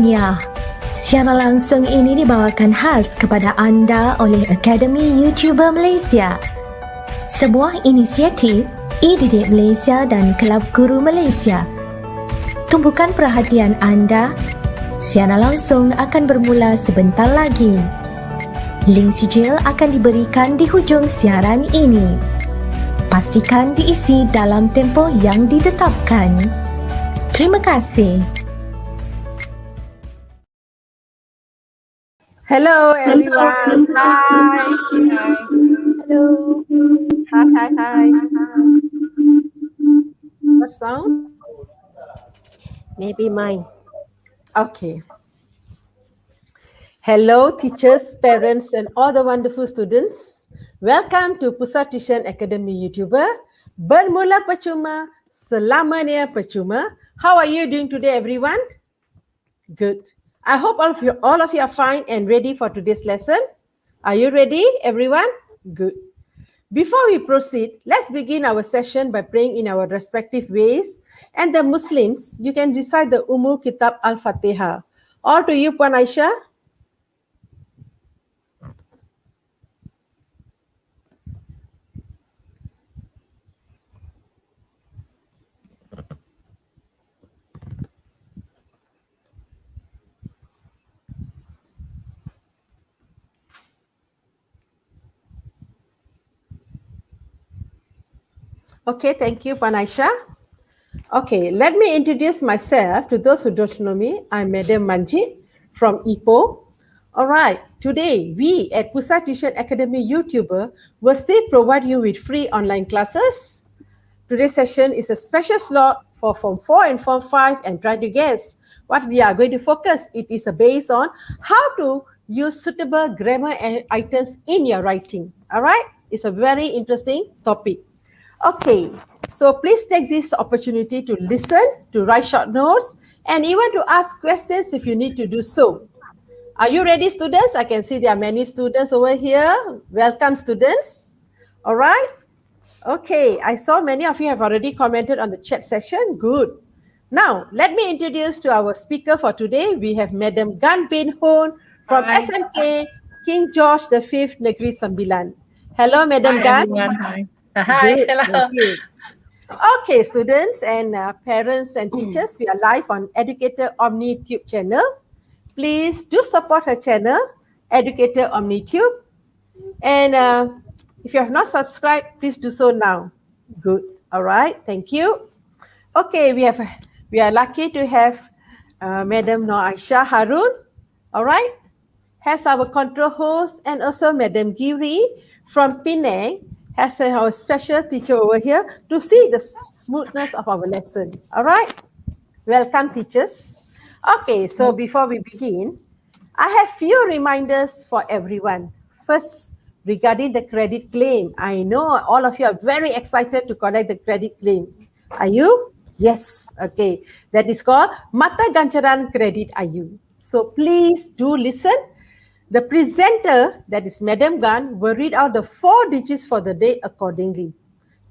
tahniah. Siaran langsung ini dibawakan khas kepada anda oleh Akademi YouTuber Malaysia. Sebuah inisiatif e-didik Malaysia dan Kelab Guru Malaysia. Tumpukan perhatian anda. Siaran langsung akan bermula sebentar lagi. Link sijil akan diberikan di hujung siaran ini. Pastikan diisi dalam tempoh yang ditetapkan. Terima kasih. Hello everyone. Hi. Hello. Hi. What sound? Maybe mine. Okay. Hello teachers, parents and all the wonderful students. Welcome to Pusat Tuition Academy YouTuber. Bermula percuma, selamanya percuma. How are you doing today everyone? Good. I hope all of you are fine and ready for today's lesson. Are you ready, everyone? Good. Before we proceed, let's begin our session by praying in our respective ways. And the Muslims, you can recite the Kitab Al-Fatiha. All to you, Puan Aisyah. Okay, thank you, Puan Aisyah. Okay, let me introduce myself to those who don't know me. I'm Madam Manjit from Ipoh. All right, today we at Pusat Tuition Academy YouTuber will still provide you with free online classes. Today's session is a special slot for Form 4 and Form 5 and try to guess what we are going to focus. It is based on how to use suitable grammar and items in your writing. All right, it's a very interesting topic. Okay, so please take this opportunity to listen, to write short notes, and even to ask questions if you need to do so. Are you ready, students? I can see there are many students over here. Welcome, students. All right. Okay, I saw many of you have already commented on the chat session. Good. Now, let me introduce to our speaker for today. We have Madam Gan Bin Hoon from SMK King George V Negeri Sembilan. Hello, Madam Gan. Hi. Hi, Good. hello. Thank you. Okay, students and parents and teachers, we are live on Educator Omni Tube channel. Please do support her channel, Educator Omni Tube. And if you have not subscribed, please do so now. Good. All right. Thank you. Okay, we are lucky to have Madam Noor Aisha Harun. All right. Has our control host and also Madam Giri from Penang has our special teacher over here to see the smoothness of our lesson. All right. Welcome, teachers. Okay, so before we begin, I have few reminders for everyone. First, regarding the credit claim. I know all of you are very excited to collect the credit claim. Are you? Yes. Okay. That is called Mata Ganjaran Credit Ayu. So please do listen. The presenter, that is Madam Gan, will read out the 4 digits for the day accordingly.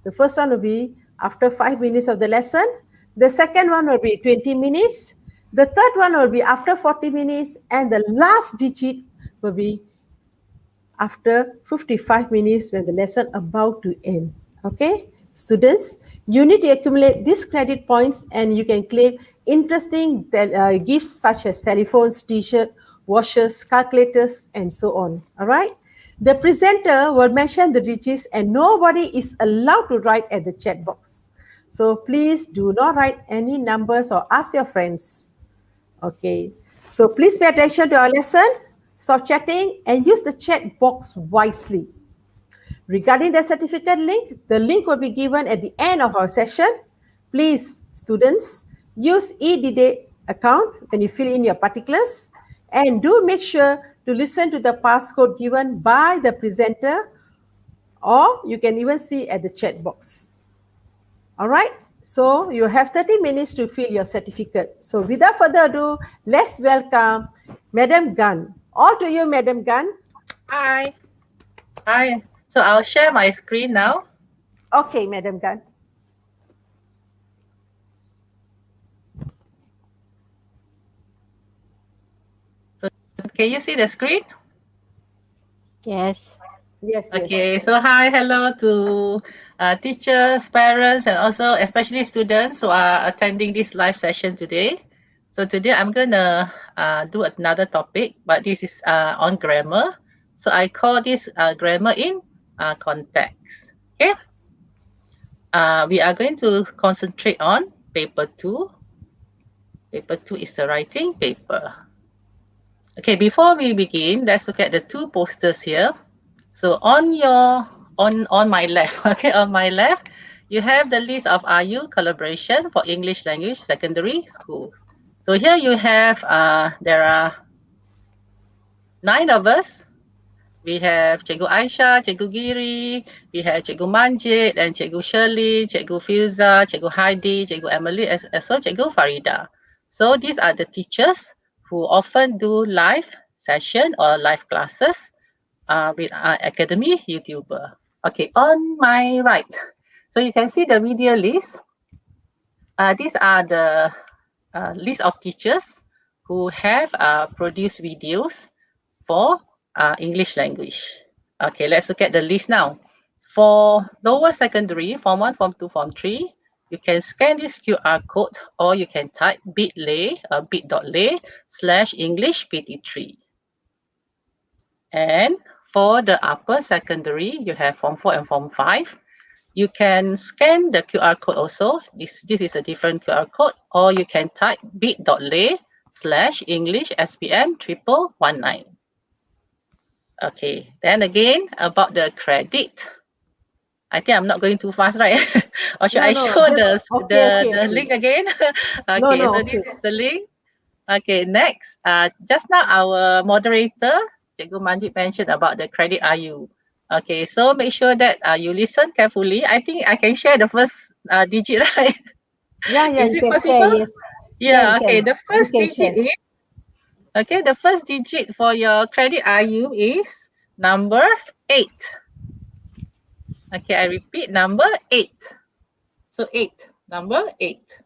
The first one will be after 5 minutes of the lesson. The second one will be 20 minutes. The third one will be after 40 minutes. And the last digit will be after 55 minutes when the lesson about to end. Okay? Students, you need to accumulate these credit points and you can claim interesting gifts such as telephones, t-shirt, washers, calculators, and so on. All right? The presenter will mention the digits and nobody is allowed to write at the chat box. So please do not write any numbers or ask your friends. Okay. So please pay attention to our lesson, stop chatting, and use the chat box wisely. Regarding the certificate link, the link will be given at the end of our session. Please, students, use e-didik account when you fill in your particulars. And do make sure to listen to the passcode given by the presenter, or you can even see at the chat box. All right, so you have 30 minutes to fill your certificate. So without further ado, let's welcome Madam Gan. All to you, Madam Gan. Hi. So I'll share my screen now. Okay, Madam Gan. Can you see the screen? Yes. Yes, Okay, yes. so hi, hello to teachers, parents, and also especially students who are attending this live session today. So today I'm gonna do another topic, but this is on grammar. So I call this grammar in context. Okay, we are going to concentrate on paper 2. Paper 2 is the writing paper. Okay, before we begin, let's look at the two posters here. So on my left, okay, on my left, you have the list of IU collaboration for English language secondary schools. So here you have there are 9 of us. We have Cikgu Aisyah, Cikgu Giri, we have Cikgu Manjid, and Cikgu Shirley, Cikgu Filza, Cikgu Heidi, Cikgu Emily, as well Cikgu Farida. So these are the teachers who often do live session or live classes with our Academy YouTuber. Okay, on my right, so you can see the video list. These are the list of teachers who have produced videos for English language. Okay, let's look at the list now. For lower secondary, Form 1, Form 2, Form 3, you can scan this QR code or you can type bit.ly/English PT3. And for the upper secondary, you have Form 4 and Form 5. You can scan the QR code also. This is a different QR code, or you can type bit.ly/English SPM 1119. Okay, then again, about the credit. I think I'm not going too fast, right? Or should No, I no, show just okay. the link again? No, Okay, no, so okay. this is the link. Okay, next. Just now our moderator, Cikgu Manjid, mentioned about the credit IU. Okay, so make sure that you listen carefully. I think I can share the first digit, right? Yeah, yeah, Is you it can share, possible? yes. Yeah, You okay. can. The You first can digit share. is, okay, the first digit for your credit IU is number 8. Okay, I repeat, number 8. So 8, number 8.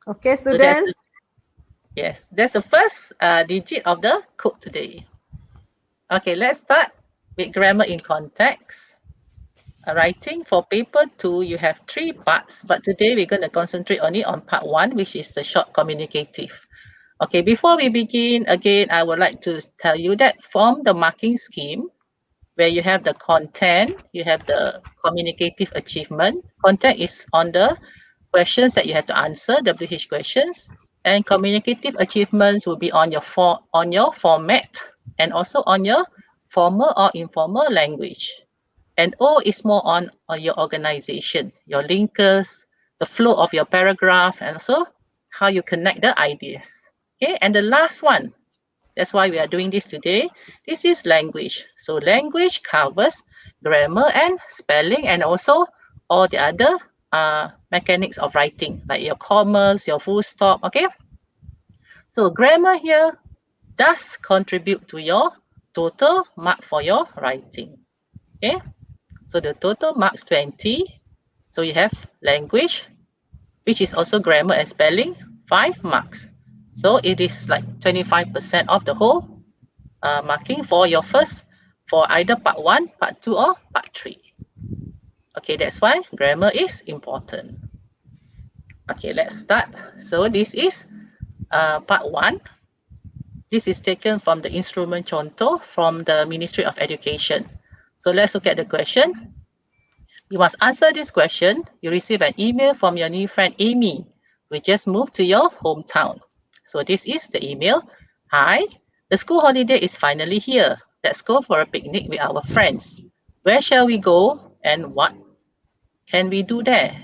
Okay, So that's, students. yes, that's the first digit of the code today. Okay, let's start with grammar in context. Writing for paper 2, you have 3 parts, but today we're going to concentrate only on part 1, which is the short communicative. Okay, before we begin, again, I would like to tell you that from the marking scheme, where you have the content, you have the communicative achievement. Content is on the questions that you have to answer, WH questions, and communicative achievements will be on your format and also on your formal or informal language. And O is more on your organization, your linkers, the flow of your paragraph, and also how you connect the ideas. Okay, and the last one, that's why we are doing this today. This is language. So language covers grammar and spelling and also all the other mechanics of writing, like your commas, your full stop, okay? So grammar here does contribute to your total mark for your writing, okay? So the total marks 20. So you have language, which is also grammar and spelling, 5 marks. So it is like 25% of the whole marking for your first, for either part 1, part 2, or part 3. Okay, that's why grammar is important. Okay, let's start. So this is part 1. This is taken from the instrument contoh from the Ministry of Education. So let's look at the question. You must answer this question. You receive an email from your new friend Amy, who just moved to your hometown. So this is the email. Hi, the school holiday is finally here. Let's go for a picnic with our friends. Where shall we go and what can we do there?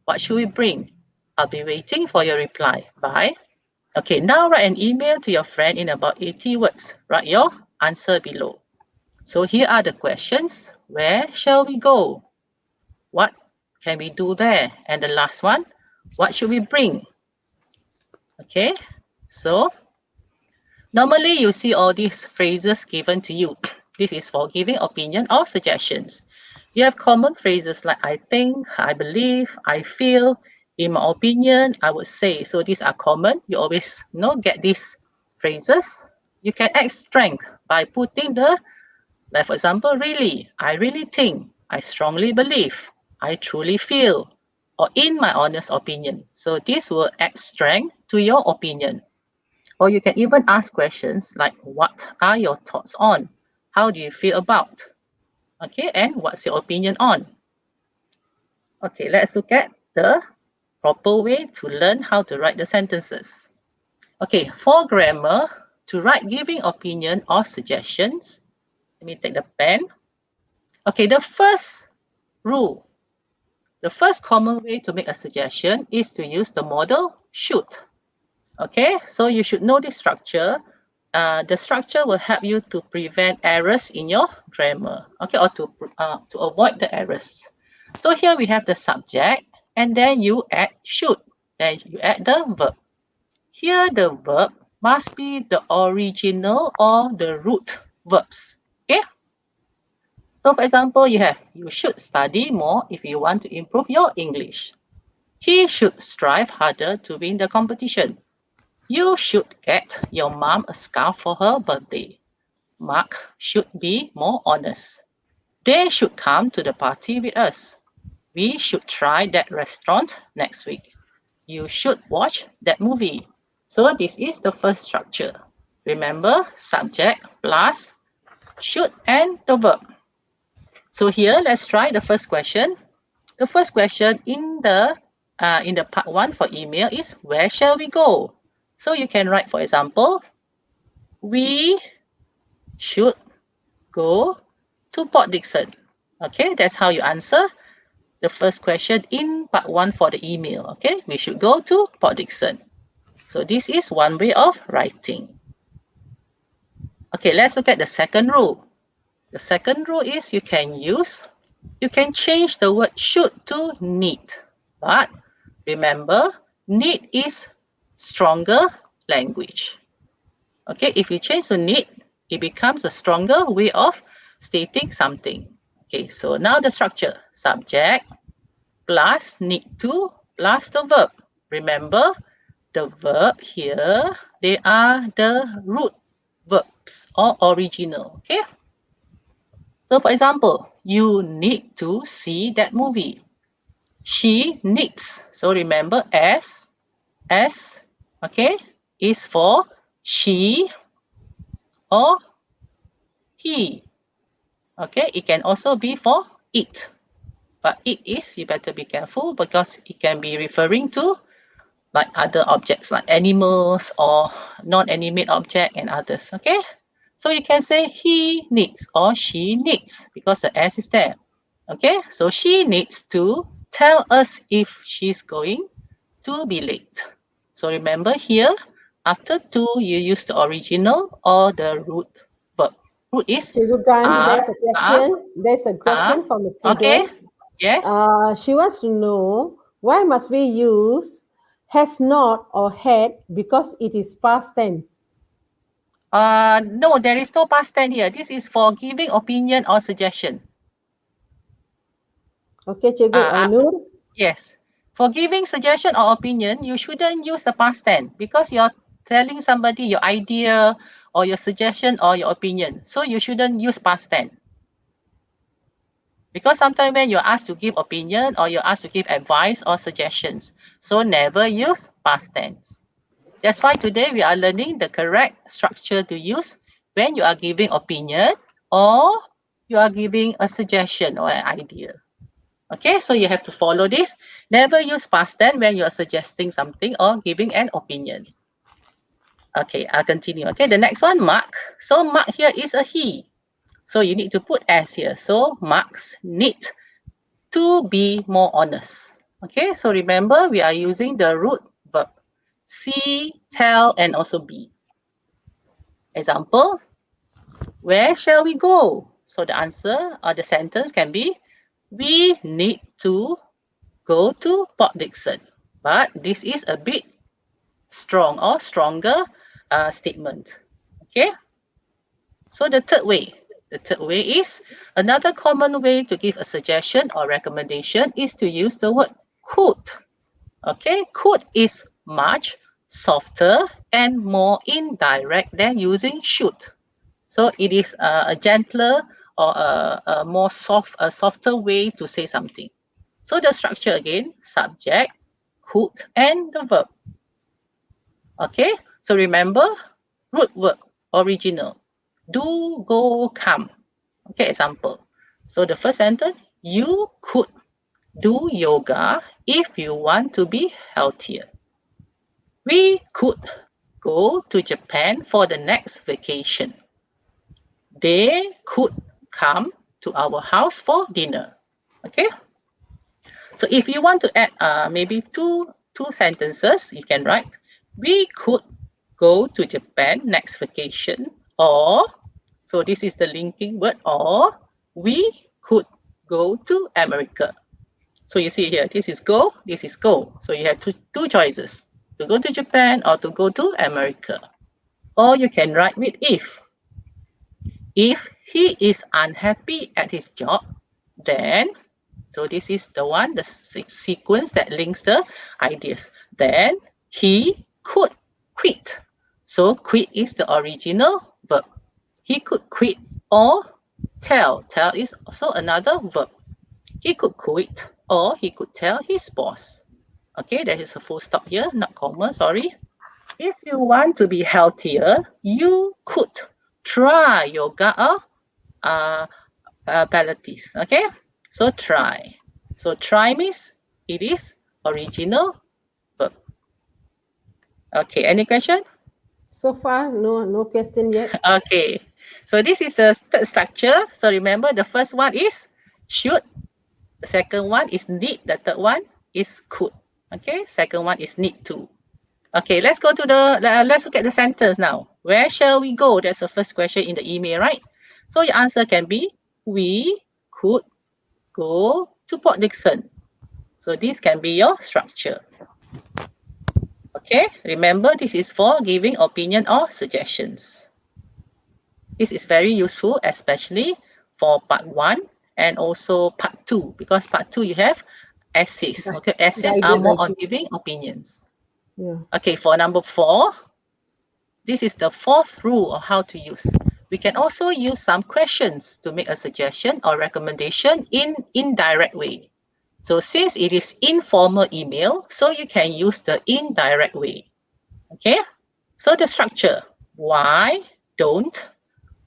What should we bring? I'll be waiting for your reply. Bye. Okay, now write an email to your friend in about 80 words. Write your answer below. So here are the questions. Where shall we go? What can we do there? And the last one, what should we bring? Okay, so normally you see all these phrases given to you. This is for giving opinion or suggestions. You have common phrases like I think, I believe, I feel, in my opinion, I would say. So these are common. You always get these phrases. You can add strength by putting the, like for example, really, I really think, I strongly believe, I truly feel, or in my honest opinion. So this will add strength to your opinion. Or you can even ask questions like, what are your thoughts on? How do you feel about? Okay, and what's your opinion on? Okay, let's look at the proper way to learn how to write the sentences. Okay, for grammar, to write giving opinion or suggestions, let me take the pen. Okay, the first rule, the first common way to make a suggestion is to use the model should. Okay, so you should know this structure. The structure will help you to prevent errors in your grammar, okay, or to avoid the errors. So here we have the subject, and then you add should, then you add the verb. Here the verb must be the original or the root verbs. Okay. So for example, you have, you should study more if you want to improve your English. He should strive harder to win the competition. You should get your mom a scarf for her birthday. Mark should be more honest. They should come to the party with us. We should try that restaurant next week. You should watch that movie. So this is the first structure. Remember, subject plus should and the verb. So here, let's try the first question. The first question in the part 1 for email is, where shall we go? So you can write, for example, we should go to Port Dickson. Okay, that's how you answer the first question in part 1 for the email. Okay, we should go to Port Dickson. So this is one way of writing. Okay, let's look at the second rule. The second rule is you can change the word should to need. But remember, need is stronger language. Okay, if you change to need, it becomes a stronger way of stating something. Okay, so now the structure, subject plus need to plus the verb. Remember, the verb here, they are the root verbs or original. Okay. So for example, you need to see that movie. She needs. So remember, S, okay, is for she or he. Okay, it can also be for it. But it is, you better be careful because it can be referring to like other objects like animals or non-animate object and others. Okay, so you can say he needs or she needs because the S is there. Okay, so she needs to tell us if she's going to be late. So remember here, after to, you use the original or the root verb. Root is Cikgu Gan, there's a question. There's a question from a student. Okay, yes. She wants to know, why must we use has not or had because it is past tense? No, there is no past tense here. This is for giving opinion or suggestion. Okay, Cikgu Nur. Yes. For giving suggestion or opinion, you shouldn't use the past tense because you're telling somebody your idea or your suggestion or your opinion. So you shouldn't use past tense. Because sometimes when you're asked to give opinion or you're asked to give advice or suggestions, so never use past tense. That's why today we are learning the correct structure to use when you are giving opinion or you are giving a suggestion or an idea. Okay, so you have to follow this. Never use past tense when you are suggesting something or giving an opinion. Okay, I'll continue. Okay, the next one, Mark. So Mark here is a he. So you need to put S here. So Marks need to be more honest. Okay, so remember we are using the root verb. See, tell, and also be. Example, where shall we go? So the answer or the sentence can be, we need to go to Port Dickson. But this is a bit strong or stronger statement. Okay. So the third way is, another common way to give a suggestion or recommendation is to use the word could. Okay, could is much softer and more indirect than using should. So it is a gentler or a more softer way to say something. So the structure again, subject, could, and the verb. Okay, so remember, root word, original. Do, go, come. Okay, example. So the first sentence, you could do yoga if you want to be healthier. We could go to Japan for the next vacation. They could come to our house for dinner. Okay. So if you want to add maybe two sentences, you can write, we could go to Japan next vacation, or, so this is the linking word, or we could go to America. So you see here, this is go, this is go. So you have two choices, to go to Japan or to go to America. Or you can write with if. If he is unhappy at his job, then, so this is the one, the sequence that links the ideas. Then he could quit. So quit is the original verb. He could quit, or tell. Tell is also another verb. He could quit, or he could tell his boss. Okay, there is a full stop here, not comma, sorry. If you want to be healthier, you could try yoga or Pilates. Okay, so try. So try means it is original verb. Okay, any question? So far, no question yet. Okay, so this is the third structure. So remember, the first one is should, the second one is need, the third one is could. Okay, second one is need to. Okay, let's go to let's look at the sentence now. Where shall we go? That's the first question in the email, right? So your answer can be, we could go to Port Dickson. So this can be your structure. Okay, remember this is for giving opinion or suggestions. This is very useful, especially for part 1 and also part 2, because part 2 you have essays. Okay, essays are more on giving opinions. Yeah. Okay, for number 4, this is the fourth rule of how to use. We can also use some questions to make a suggestion or recommendation in indirect way. So since it is informal email, so you can use the indirect way. Okay, so the structure, why, don't,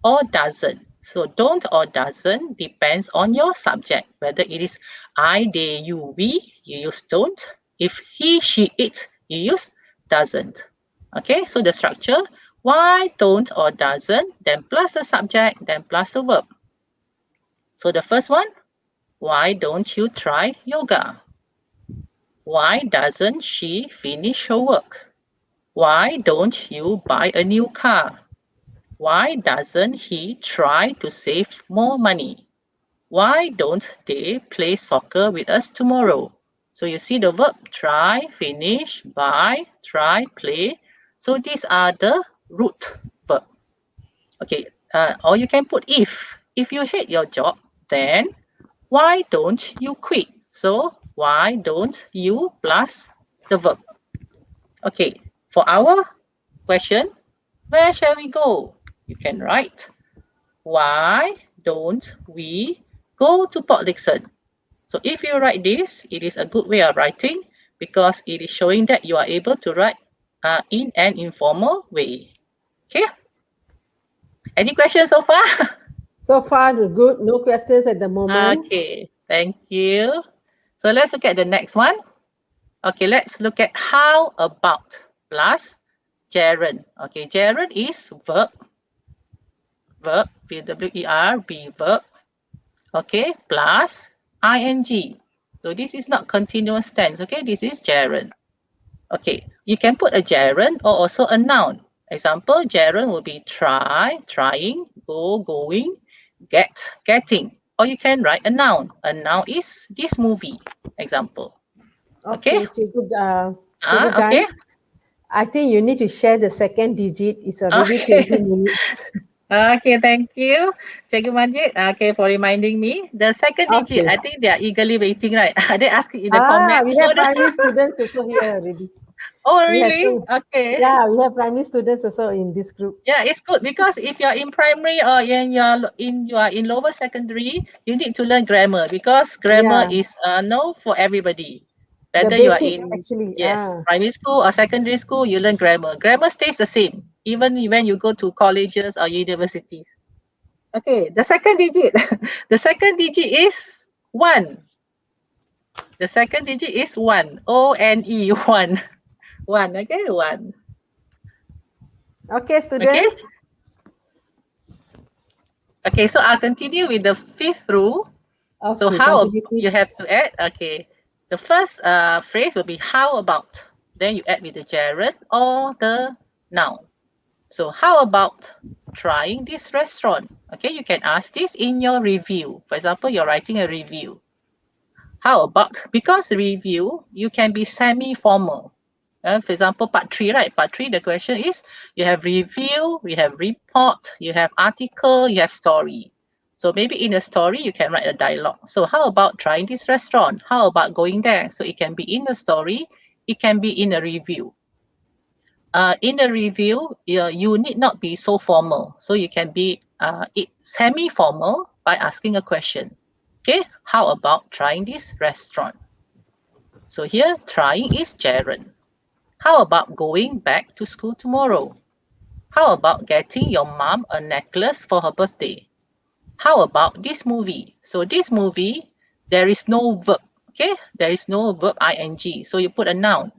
or doesn't. So don't or doesn't depends on your subject, whether it is I, they, you, we, you use don't. If he, she, it, you use doesn't. Okay, so the structure, why, don't, or doesn't, then plus the subject, then plus the verb. So the first one, why don't you try yoga? Why doesn't she finish her work? Why don't you buy a new car? Why doesn't he try to save more money? Why don't they play soccer with us tomorrow? So you see the verb, try, finish, buy, try, play. So these are the root verb. Okay, or you can put if. If you hate your job, then why don't you quit? So why don't you plus the verb? Okay, for our question, where shall we go? You can write, why don't we go to Port Dickson? So if you write this, it is a good way of writing because it is showing that you are able to write in an informal way. Okay? Any questions so far? So far, good. No questions at the moment. Okay, thank you. So let's look at the next one. Okay, let's look at how about plus gerund. Okay, gerund is verb, V-W-E-R-B, verb. Okay, plus ing. So this is not continuous tense. Okay, this is gerund. Okay, you can put a gerund or also a noun. Example, gerund will be try, trying, go, going, get, getting. Or you can write a noun. A noun is this movie. Example. Okay. Cikgu, Okay. I think you need to share the second digit. It's already 20 minutes. Okay, thank you, Cikgu Majid. Okay, for reminding me. The second digit, I think they are eagerly waiting, right? They ask in the comment. We have primary students also here already. Oh, We have really? some, Okay. yeah, we have primary students also in this group. Yeah, it's good because if you're in primary or you are in lower secondary, you need to learn grammar because grammar Yeah, is no for everybody. the Whether you are basic in actually. yes primary school or secondary school, you learn grammar. Grammar stays the same even when you go to colleges or universities. Okay, the second digit, the second digit is one. The second digit is one. O-N-E, one. One. Okay, one. Okay, Okay. students. Okay, so I'll continue with the fifth rule. So Okay, how continue you have please. to add? Okay, the first phrase will be how about. Then you add with the gerund or the noun. So how about trying this restaurant? Okay, you can ask this in your review. For example, you're writing a review. How about, because review, you can be semi-formal. For example, part 3, right? Part 3, the question is, you have review, you have report, you have article, you have story. So maybe in a story, you can write a dialogue. So how about trying this restaurant? How about going there? So it can be in a story, it can be in a review. In a review, you need not be so formal. So you can be semi-formal by asking a question. Okay, how about trying this restaurant? So here, trying is gerund. How about going back to school tomorrow? How about getting your mom a necklace for her birthday? How about this movie? So this movie, there is no verb. Okay, there is no verb ing. So you put a noun.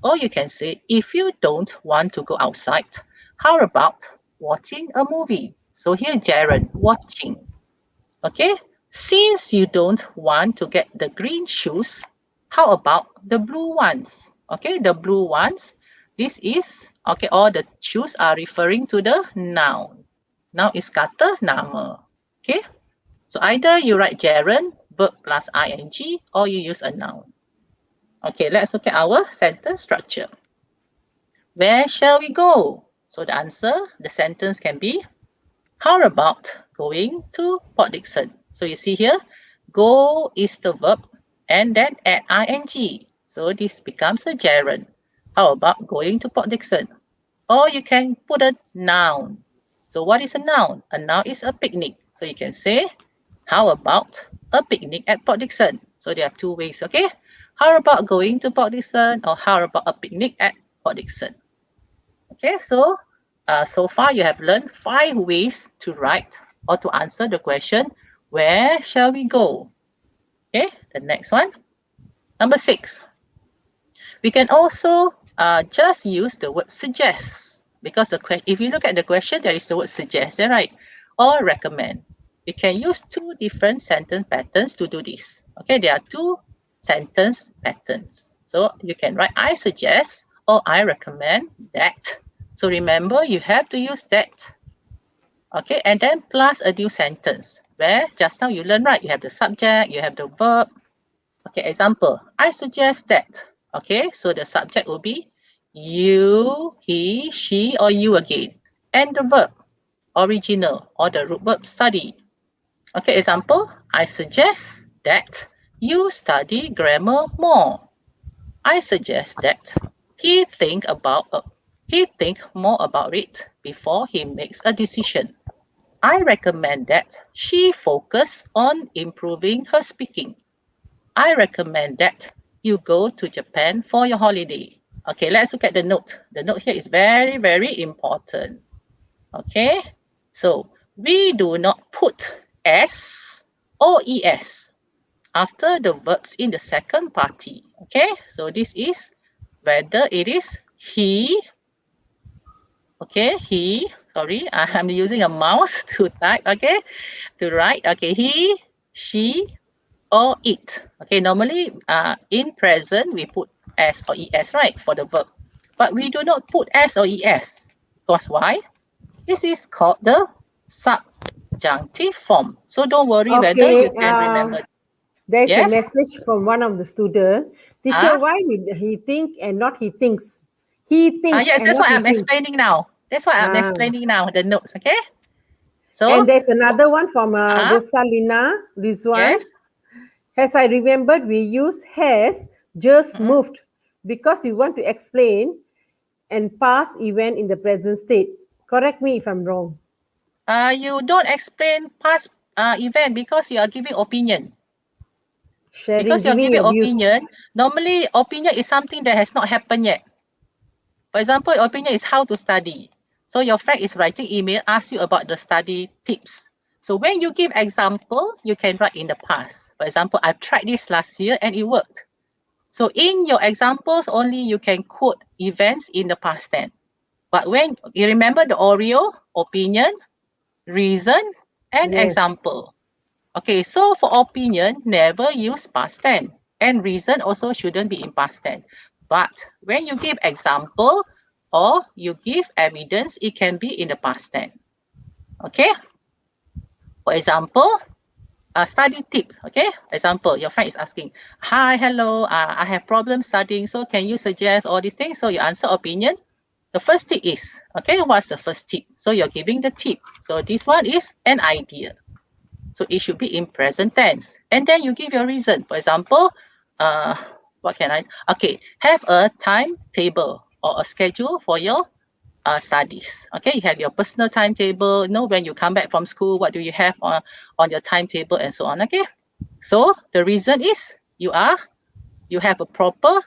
Or you can say, if you don't want to go outside, how about watching a movie? So here, gerund, watching. Okay, since you don't want to get the green shoes, how about the blue ones? Okay, the blue ones, this is, okay, all the shoes are referring to the noun. Noun is kata nama. Okay, so either you write gerund, verb plus ing, or you use a noun. Okay, let's look at our sentence structure. Where shall we go? So the answer, the sentence can be, how about going to Port Dickson? So you see here, go is the verb and then add ing. So this becomes a gerund. How about going to Port Dickson? Or you can put a noun. So what is a noun? A noun is a picnic. So you can say, how about a picnic at Port Dickson? So there are two ways, okay? How about going to Port Dickson or how about a picnic at Port Dickson? Okay, so so far you have learned 5 ways to write or to answer the question, where shall we go? Okay, the next one. Number 6. We can also just use the word suggest because if you look at the question, there is the word suggest, right? Or recommend. We can use 2 different sentence patterns to do this. Okay, there are 2 sentence patterns. So you can write I suggest or I recommend that. So remember, you have to use that. Okay, and then plus a new sentence where just now you learn, right? You have the subject, you have the verb. Okay, example, I suggest that. Okay, so the subject will be you, he, she, or you again. And the verb, original, or the root verb study. Okay, example, I suggest that you study grammar more. I suggest that he think more about it before he makes a decision. I recommend that she focus on improving her speaking. I recommend that you go to Japan for your holiday. Okay, let's look at the note. The note here is very, very important. Okay, so we do not put S or ES after the verbs in the second party. Okay, so this is whether it is he, okay, sorry, I'm using a mouse to type, okay, to write, okay, he, she, or it. Okay, normally in present, we put S or ES, right, for the verb. But we do not put S or ES. Because why? This is called the subjunctive form. So don't worry whether Okay, you can remember. there's a Yes? message from one of the students. Teacher, Ah, why did he think and not he thinks? He thinks yes, and that's not what he I'm thinks. explaining now. That's what I'm Ah. explaining now, the notes, okay? So, And there's another one from ah, Rosalina Rizwan. yes. As I remembered, we use has just Mm-hmm. moved because we want to explain and past event in the present state. Correct me if I'm wrong. You don't explain past event because you are giving opinion. Sharing, Because you're giving giving your views. opinion, normally opinion is something that has not happened yet. For example, your opinion is how to study. So your friend is writing email, ask you about the study tips. So when you give example, you can write in the past. For example, I've tried this last year and it worked. So in your examples, only you can quote events in the past tense. But when you remember the Oreo, opinion, reason, and Yes. example. Okay, so for opinion, never use past tense. And reason also shouldn't be in past tense. But when you give example or you give evidence, it can be in the past tense. Okay? For example, study tips. Okay? Example, your friend is asking, hi, hello, I have problems studying. So can you suggest all these things? So you answer opinion. The first tip is, okay, what's the first tip? So you're giving the tip. So this one is an idea. So it should be in present tense. And then you give your reason. For example, what can I? Okay, have a timetable or a schedule for your studies. Okay, you have your personal timetable. Know when you come back from school, what do you have on your timetable and so on. Okay, so the reason is you have a proper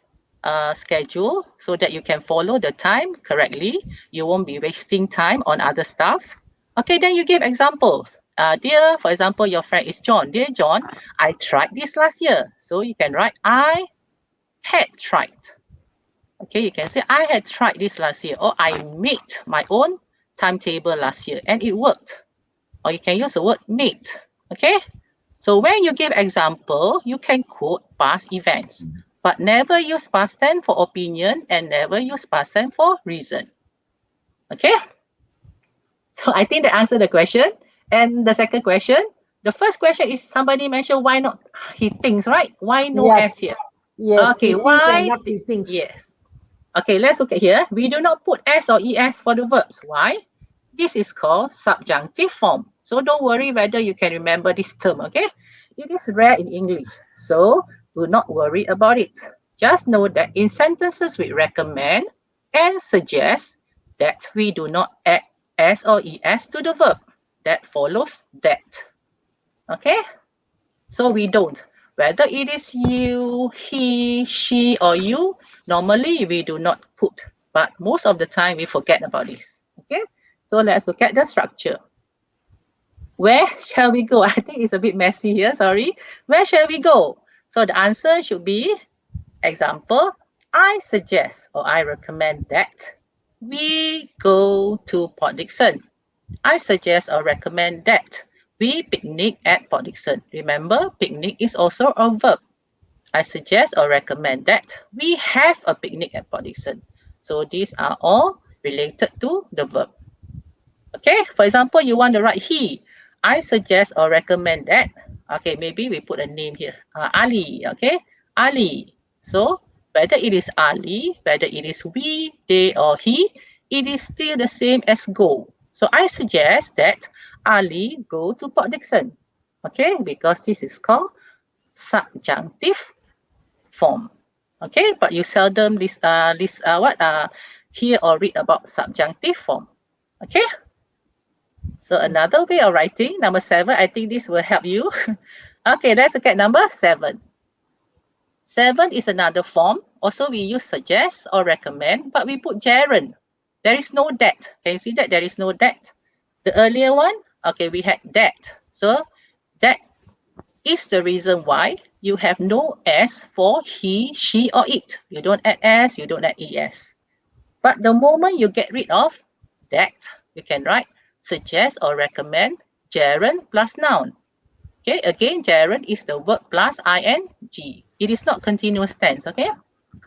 schedule so that you can follow the time correctly. You won't be wasting time on other stuff. Okay, then you give examples. Dear, for example, your friend is John. Dear John, I tried this last year. So you can write, I had tried. Okay, you can say, I had tried this last year, or I made my own timetable last year and it worked. Or you can use the word made. Okay, so when you give example, you can quote past events, but never use past tense for opinion and never use past tense for reason. Okay, so I think that answered the question. And the second question, the first question is somebody mentioned why not he thinks, right? Why no Yeah. S here? Yes. Okay, He think and why? not he thinks. Yes. Okay, let's look at here. We do not put S or ES for the verbs. Why? This is called subjunctive form. So don't worry whether you can remember this term, okay? It is rare in English, so do not worry about it. Just know that in sentences we recommend and suggest that we do not add S or ES to the verb. That follows that. Okay? So we don't. Whether it is you, he, she, or you, normally we do not put. But most of the time we forget about this. Okay? So let's look at the structure. Where shall we go? I think it's a bit messy here, sorry. Where shall we go? So the answer should be, example, I suggest or I recommend that we go to Port Dickson. I suggest or recommend that we picnic at Port Dickson. Remember, picnic is also a verb. I suggest or recommend that we have a picnic at Port Dickson. So these are all related to the verb. Okay, for example, you want to write he. I suggest or recommend that. Okay, maybe we put a name here. Ali, okay? Ali. So whether it is Ali, whether it is we, they, or he, it is still the same as go. So I suggest that Ali go to Port Dickson. Okay, because this is called subjunctive form. Okay, but you seldom hear or read about subjunctive form. Okay. So another way of writing, number 7, I think this will help you. Okay, let's look at number 7. 7 is another form. Also, we use suggest or recommend, but we put gerund. There is no that. Can you see that? There is no that. The earlier one, okay, we had that. So that is the reason why you have no S for he, she, or it. You don't add S, you don't add ES. But the moment you get rid of that, you can write suggest or recommend gerund plus noun. Okay, again, gerund is the verb plus ing. It is not continuous tense, okay?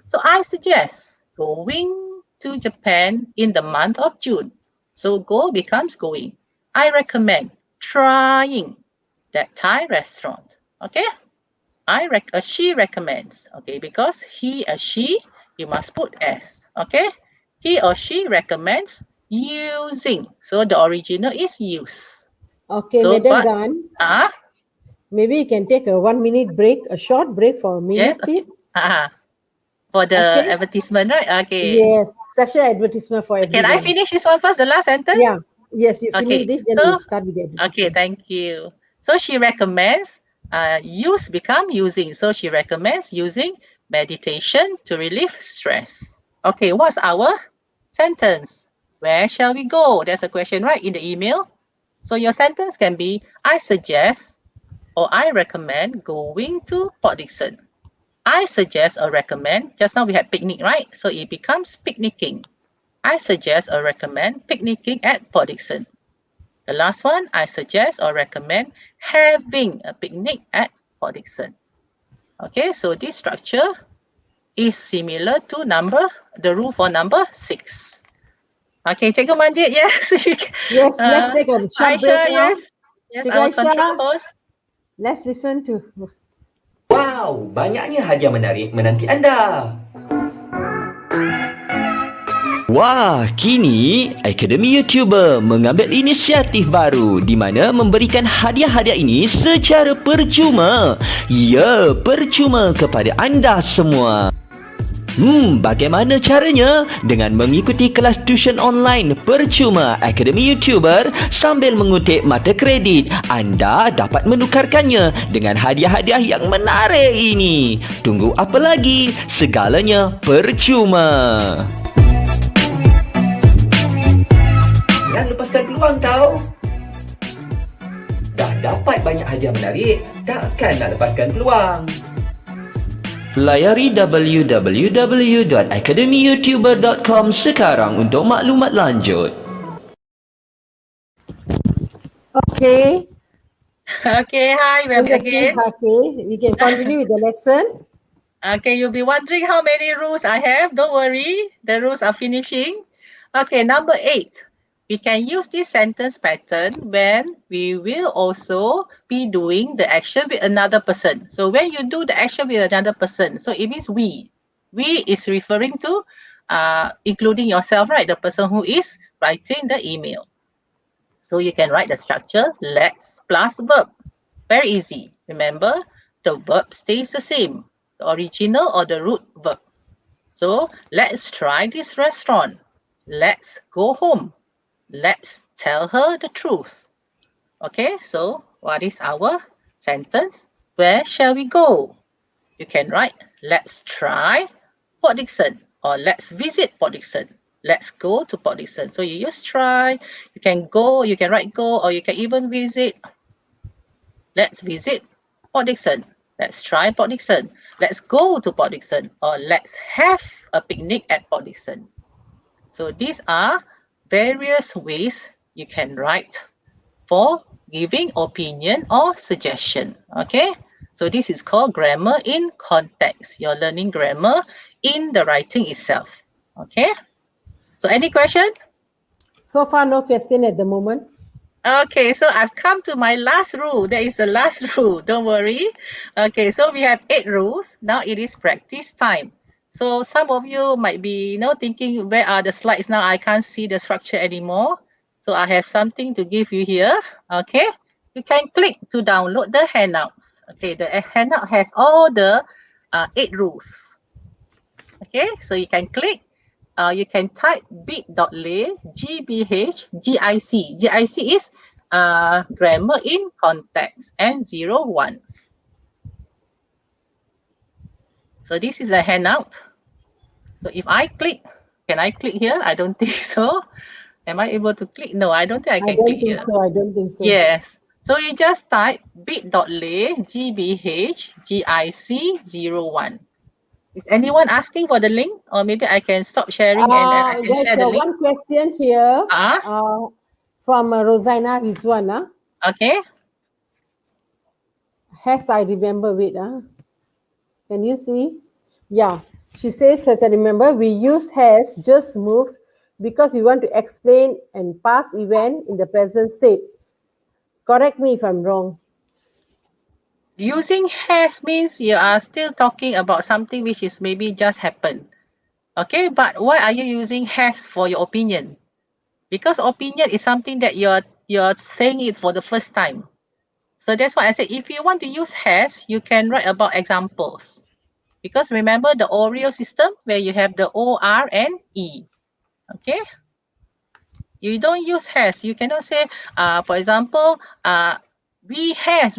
So I suggest going to Japan in the month of June. So go becomes going. I recommend trying that Thai restaurant, okay? She recommends, okay? Because he or she, you must put S, okay? He or she recommends using. So the original is use. Okay, So, Madam but, Gan, maybe you can take a 1 minute break, a short break for a minute, yes, okay. please. For the Okay. advertisement, right? Okay. Yes, special advertisement for Can I everyone. finish this one first, the last sentence? Yeah. Yes, you finish Okay. this, then So, we start with the okay, advertisement. thank you. So she recommends use become using. So she recommends using meditation to relieve stress. Okay, what's our sentence? Where shall we go? There's a question, right, in the email. So your sentence can be, I suggest or I recommend going to Port Dickson. I suggest or recommend. Just now we had picnic, right? So it becomes picnicking. I suggest or recommend picnicking at Port Dickson. The last one, I suggest or recommend having a picnic at Port Dickson. Okay, so this structure is similar to the rule for number 6. Okay, Cikgu Manjit, yes. Yes, let's take a short break Aisha, now. yes. Yes, Cikgu our Aisyah, control host. let's listen to. Wow, banyaknya hadiah menarik menanti anda. Wah, kini Akademi YouTuber mengambil inisiatif baru di mana memberikan hadiah-hadiah ini secara percuma. Ya, percuma kepada anda semua. Bagaimana caranya? Dengan mengikuti kelas tuition online percuma Akademi YouTuber sambil mengutip mata kredit, anda dapat menukarkannya dengan hadiah-hadiah yang menarik ini. Tunggu apa lagi? Segalanya percuma. Jangan lepaskan peluang tau. Dah dapat banyak hadiah menarik, takkan nak lepaskan peluang. Layari www.academyyoutuber.com sekarang untuk maklumat lanjut. Okay. Okay, hi, we're back again. Okay, we can continue with the lesson. Okay, you'll be wondering how many rules I have. Don't worry, the rules are finishing. Okay, number 8. We can use this sentence pattern when we will also be doing the action with another person. So when you do the action with another person, so it means we. We is referring to including yourself, right? The person who is writing the email. So you can write the structure, let's plus verb. Very easy. Remember, the verb stays the same, the original or the root verb. So let's try this restaurant. Let's go home. Let's tell her the truth. Okay, so what is our sentence? Where shall we go? You can write, let's try Port Dickson, or let's visit Port Dickson. Let's go to Port Dickson. So you use try, you can go, you can write go, or you can even visit. Let's visit Port Dickson. Let's try Port Dickson. Let's go to Port Dickson, or let's have a picnic at Port Dickson. So these are various ways you can write for giving opinion or suggestion. Okay, so this is called grammar in context. You're learning grammar in the writing itself. Okay, so any question? So far, no question at the moment. Okay, so I've come to my last rule. That is the last rule. Don't worry. Okay, so we have 8 rules. Now it is practice time. So some of you might be, thinking, where are the slides now? I can't see the structure anymore. So I have something to give you here. Okay, you can click to download the handouts. Okay, the handout has all the 8 rules. Okay, so you can click. You can type bit.ly GBH GIC. GIC is grammar in context and 01. So this is a handout. So if I click, can I click here? I don't think so. Am I able to click? No, I don't think I can click here. I don't think so. Yes. So you just type bit.ly GBH GIC 01. Is anyone asking for the link? Or maybe I can stop sharing and I can share the link. There's one question here from Rosanna Rizwan. Okay. Has I remember, wait. Can you see? Yeah. She says, as I remember, we use has just moved because we want to explain and past event in the present state. Correct me if I'm wrong. Using has means you are still talking about something which is maybe just happened. Okay, but why are you using has for your opinion? Because opinion is something that you're saying it for the first time. So that's why I said if you want to use has, you can write about examples. Because remember the Oreo system where you have the O, R, and E. Okay. You don't use has. You cannot say, for example, we have.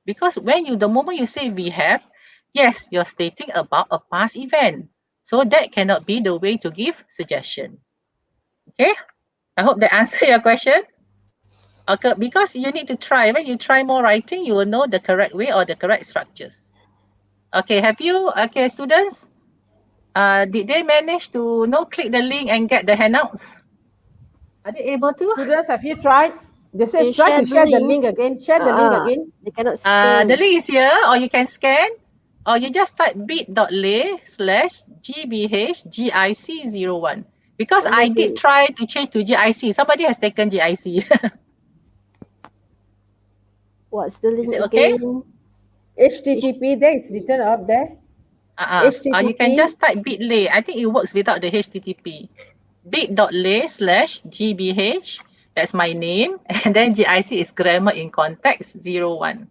Because the moment you say we have, yes, you're stating about a past event. So that cannot be the way to give suggestion. Okay. I hope that answer your question. Okay, because you need to try. When you try more writing, you will know the correct way or the correct structures. Okay, students, did they manage to click the link and get the handouts? Are they able to? Students, have you tried? They say You try to share share the the link link. again. Share the link again. They cannot scan. The link is here, or you can scan, or you just type bit.ly/gbhgic01. Because Or I maybe- did try to change to GIC. Somebody has taken GIC. What's the link it okay? again? HTTP, there is written up there. Or you can just type bit.ly. I think it works without the HTTP. bit.ly/gbh, that's my name, and then GIC is grammar in context 01.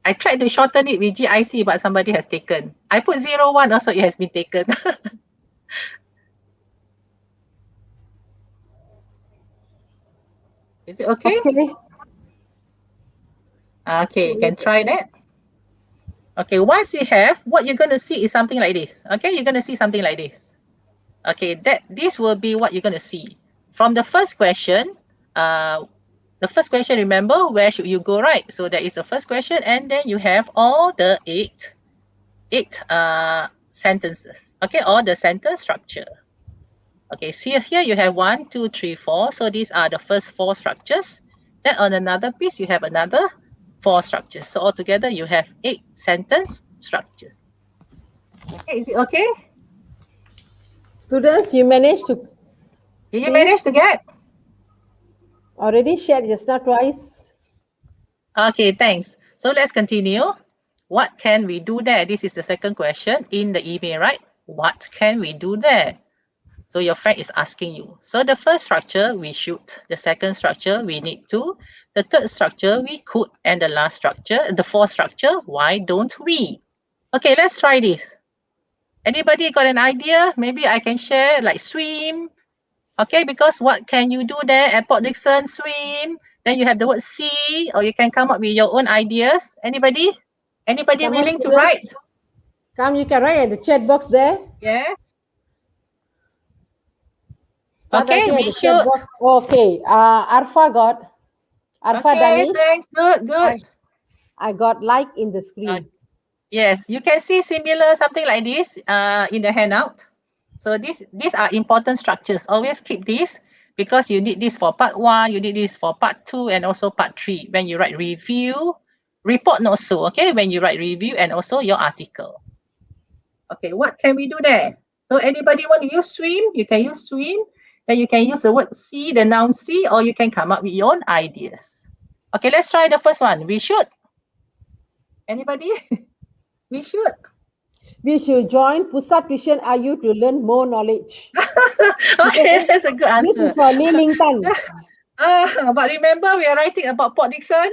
I tried to shorten it with GIC, but somebody has taken. I put 01 also, it has been taken. Is it okay? Okay, you can try that. Okay, once you have, what you're going to see is something like this. Okay, you're going to see something like this. Okay, this will be what you're going to see. From the first question, remember, where should you go, right? So that is the first question, and then you have all the eight sentences. Okay, all the sentence structure. Okay, see here you have 1, 2, 3, 4. So these are the first 4 structures. Then on another piece, you have another 4 structures. So altogether, you have 8 sentence structures. Okay, is it okay? Students, you managed to. Did you manage to get? Already shared just now twice. Okay, thanks. So let's continue. What can we do there? This is the second question in the email, right? What can we do there? So your friend is asking you. So the first structure, we should. The second structure, we need to. The third structure, we could. And the last structure, the fourth structure, why don't we? Okay, let's try this. Anybody got an idea? Maybe I can share like swim. Okay, because what can you do there at Port Dickson? Swim. Then you have the word see, or you can come up with your own ideas. Anybody? Anybody Come on, willing to students. write? Come, you can write at the chat box there. Yeah. Start Okay, writing at we the chat should. box. Okay, Arfa got. Arfa Okay, Danish. thanks. Good. I got like in the screen. Yes, you can see similar something like this in the handout. So these are important structures. Always keep this because you need this for part 1, you need this for part 2, and also part 3. When you write review, report not so, okay? When you write review and also your article. Okay, what can we do there? So anybody want to use swim? You can use swim. Then you can use the word see, the noun see, or you can come up with your own ideas. Okay, let's try the first one. We should. Anybody? We should. We should join Pusat Tuition IU to learn more knowledge. Okay, that's a good answer. This is for Li Ling Tan. But remember, we are writing about Port Dickson.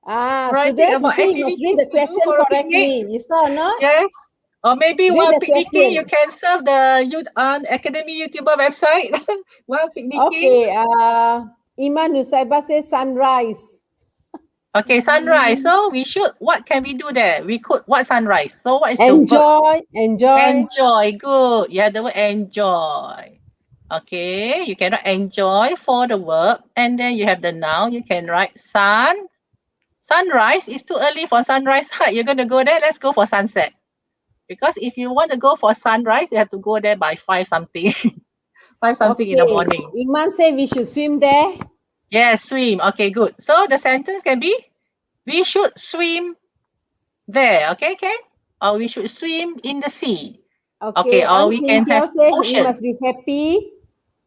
Writing Students, you about see, you must read the activities to do question for a correctly. You saw or not? Yes. Or maybe Read while the picnicking, you question. can serve the youth Academy YouTuber website while picnicking. Okay, Iman Nusaiba says sunrise. Okay, sunrise. So we should, what can we do there? We could, what sunrise? So what is the verb? Enjoy. Enjoy, good. Yeah, the word enjoy. Okay, you can write enjoy for the verb, and then you have the noun. You can write sun. Sunrise is too early for sunrise. You're going to go there. Let's go for sunset. Because if you want to go for sunrise, you have to go there by 5 something. 5 something in the morning. Imam say we should swim there. Yes, swim. Okay, good. So the sentence can be, we should swim there. Okay, okay? Or we should swim in the sea. Okay, or we can have ocean. You must be happy.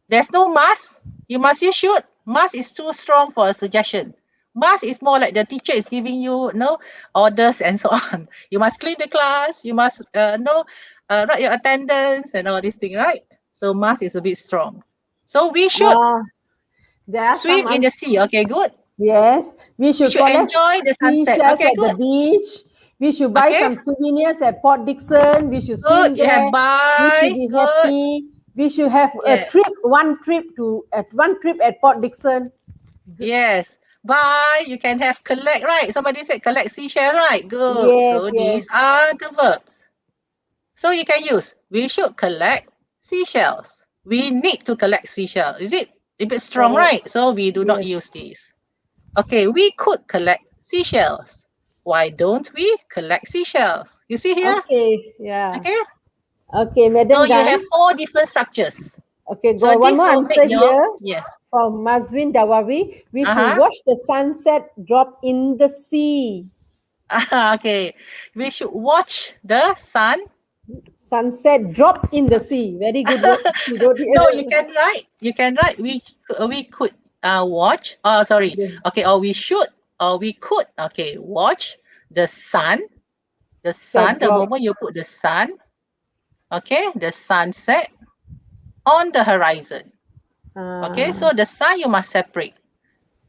There's no must. You must use should. Must is too strong for a suggestion. Must is more like the teacher is giving you orders and so on. You must clean the class. You must write your attendance and all these things, right? So must is a bit strong. So we should swim in the sea. Okay, good. Yes, we should enjoy the sunset. Okay, at good. the beach. We should buy Okay. some souvenirs at Port Dickson. We should swim Good. You have there. We should buy. be Good. happy. We should have a Yeah. trip, one trip at Port Dickson. Yes. Buy. You can have collect, right? Somebody said collect seashell, right? Good. Yes, So yes. these are the verbs. So you can use, we should collect seashells. We need to collect seashells. Is it a bit strong, Correct. right? So we do not Yes. use these. Okay, we could collect seashells. Why don't we collect seashells? You see here? Okay, yeah. Okay. Okay, So Madam you Dan. have 4 different structures. Okay, So got one this more will answer make your, here yes. from Mazwin Dawawi. We should Uh-huh. watch the sunset drop in the sea. Okay. We should watch the sun. Sunset drop in the sea. Very good word. You wrote it. No, you can write. You can write. We could watch. Sorry. Okay. Or we should. Or we could. Okay. Watch the sun. The sun. Set The drop. moment you put the sun. Okay. The sunset on the horizon. Okay. So the sun you must separate.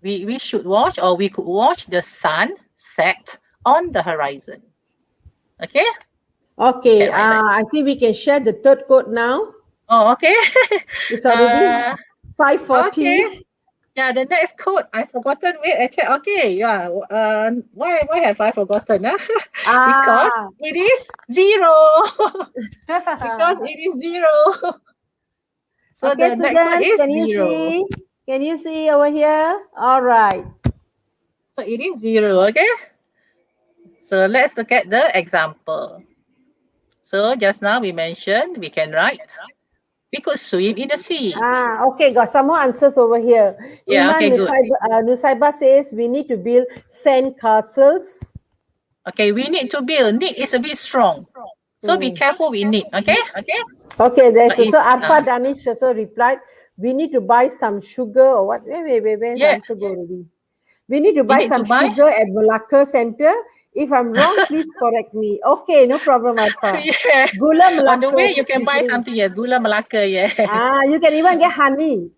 We should watch or we could watch the sun set on the horizon. Okay. Okay. Can write like I think we can share the third quote now. Oh, okay. It's already 5:40. Okay. Yeah, the next code I forgotten. Wait, I check. Okay, yeah. Why have I forgotten? Because it is 0. Because it is 0. So Okay, the next one students, is can you 0. see? Can you see over here? All right. So it is 0. Okay. So let's look at the example. So just now we mentioned we can write. We could swim in the sea. Okay, got some more answers over here. Yeah, Iman okay, good. Nusaiba says we need to build sand castles. Okay, we need to build. Need is a bit strong. So be careful we need. Okay? Okay. Okay, there's But also it's, Arfa Danish also replied, we need to buy some sugar or what? Wait, the Yeah. answer go already. We need to buy need to some buy? sugar at Malacca Center. If I'm wrong, please correct me. Okay, no problem, Arfa. Yeah. Gula Malacca. On the way, you she's can buy referring. something. Yes, gula Melaka. Yes. You can even get honey.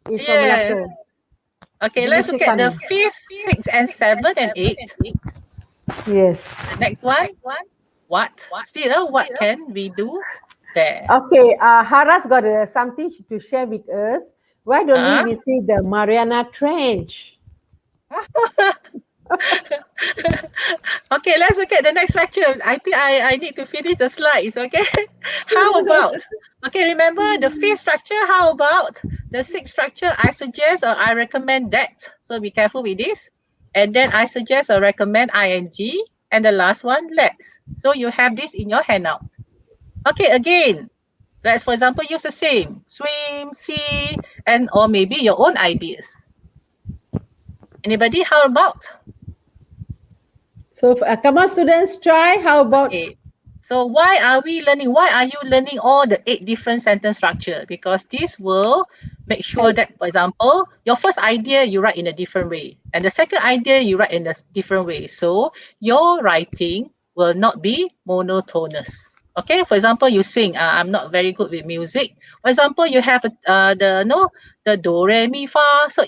It's from Yes. Malacca. Okay, let's look at the 5th, 6th, and 7th, and 8th. Yes. The next one. What? Still, what can we do there? Okay, Hara's got something to share with us. Why don't we visit the Mariana Trench? Okay, let's look at the next lecture. I think I need to finish the slides, okay? How about, okay, remember the 5th structure, how about the 6th structure? I suggest or I recommend that. So be careful with this. And then I suggest or recommend ing. And the last one, let's. So you have this in your handout. Okay, again, let's, for example, use the same. Swim, see, and or maybe your own ideas. Anybody, how about? So come on, students, try. How about? Okay. So why are we learning? Why are you learning all the 8 different sentence structure? Because this will make sure that, for example, your first idea you write in a different way, and the second idea you write in a different way. So your writing will not be monotonous. Okay, for example, you sing. I'm not very good with music. For example, you have the do re mi fa. So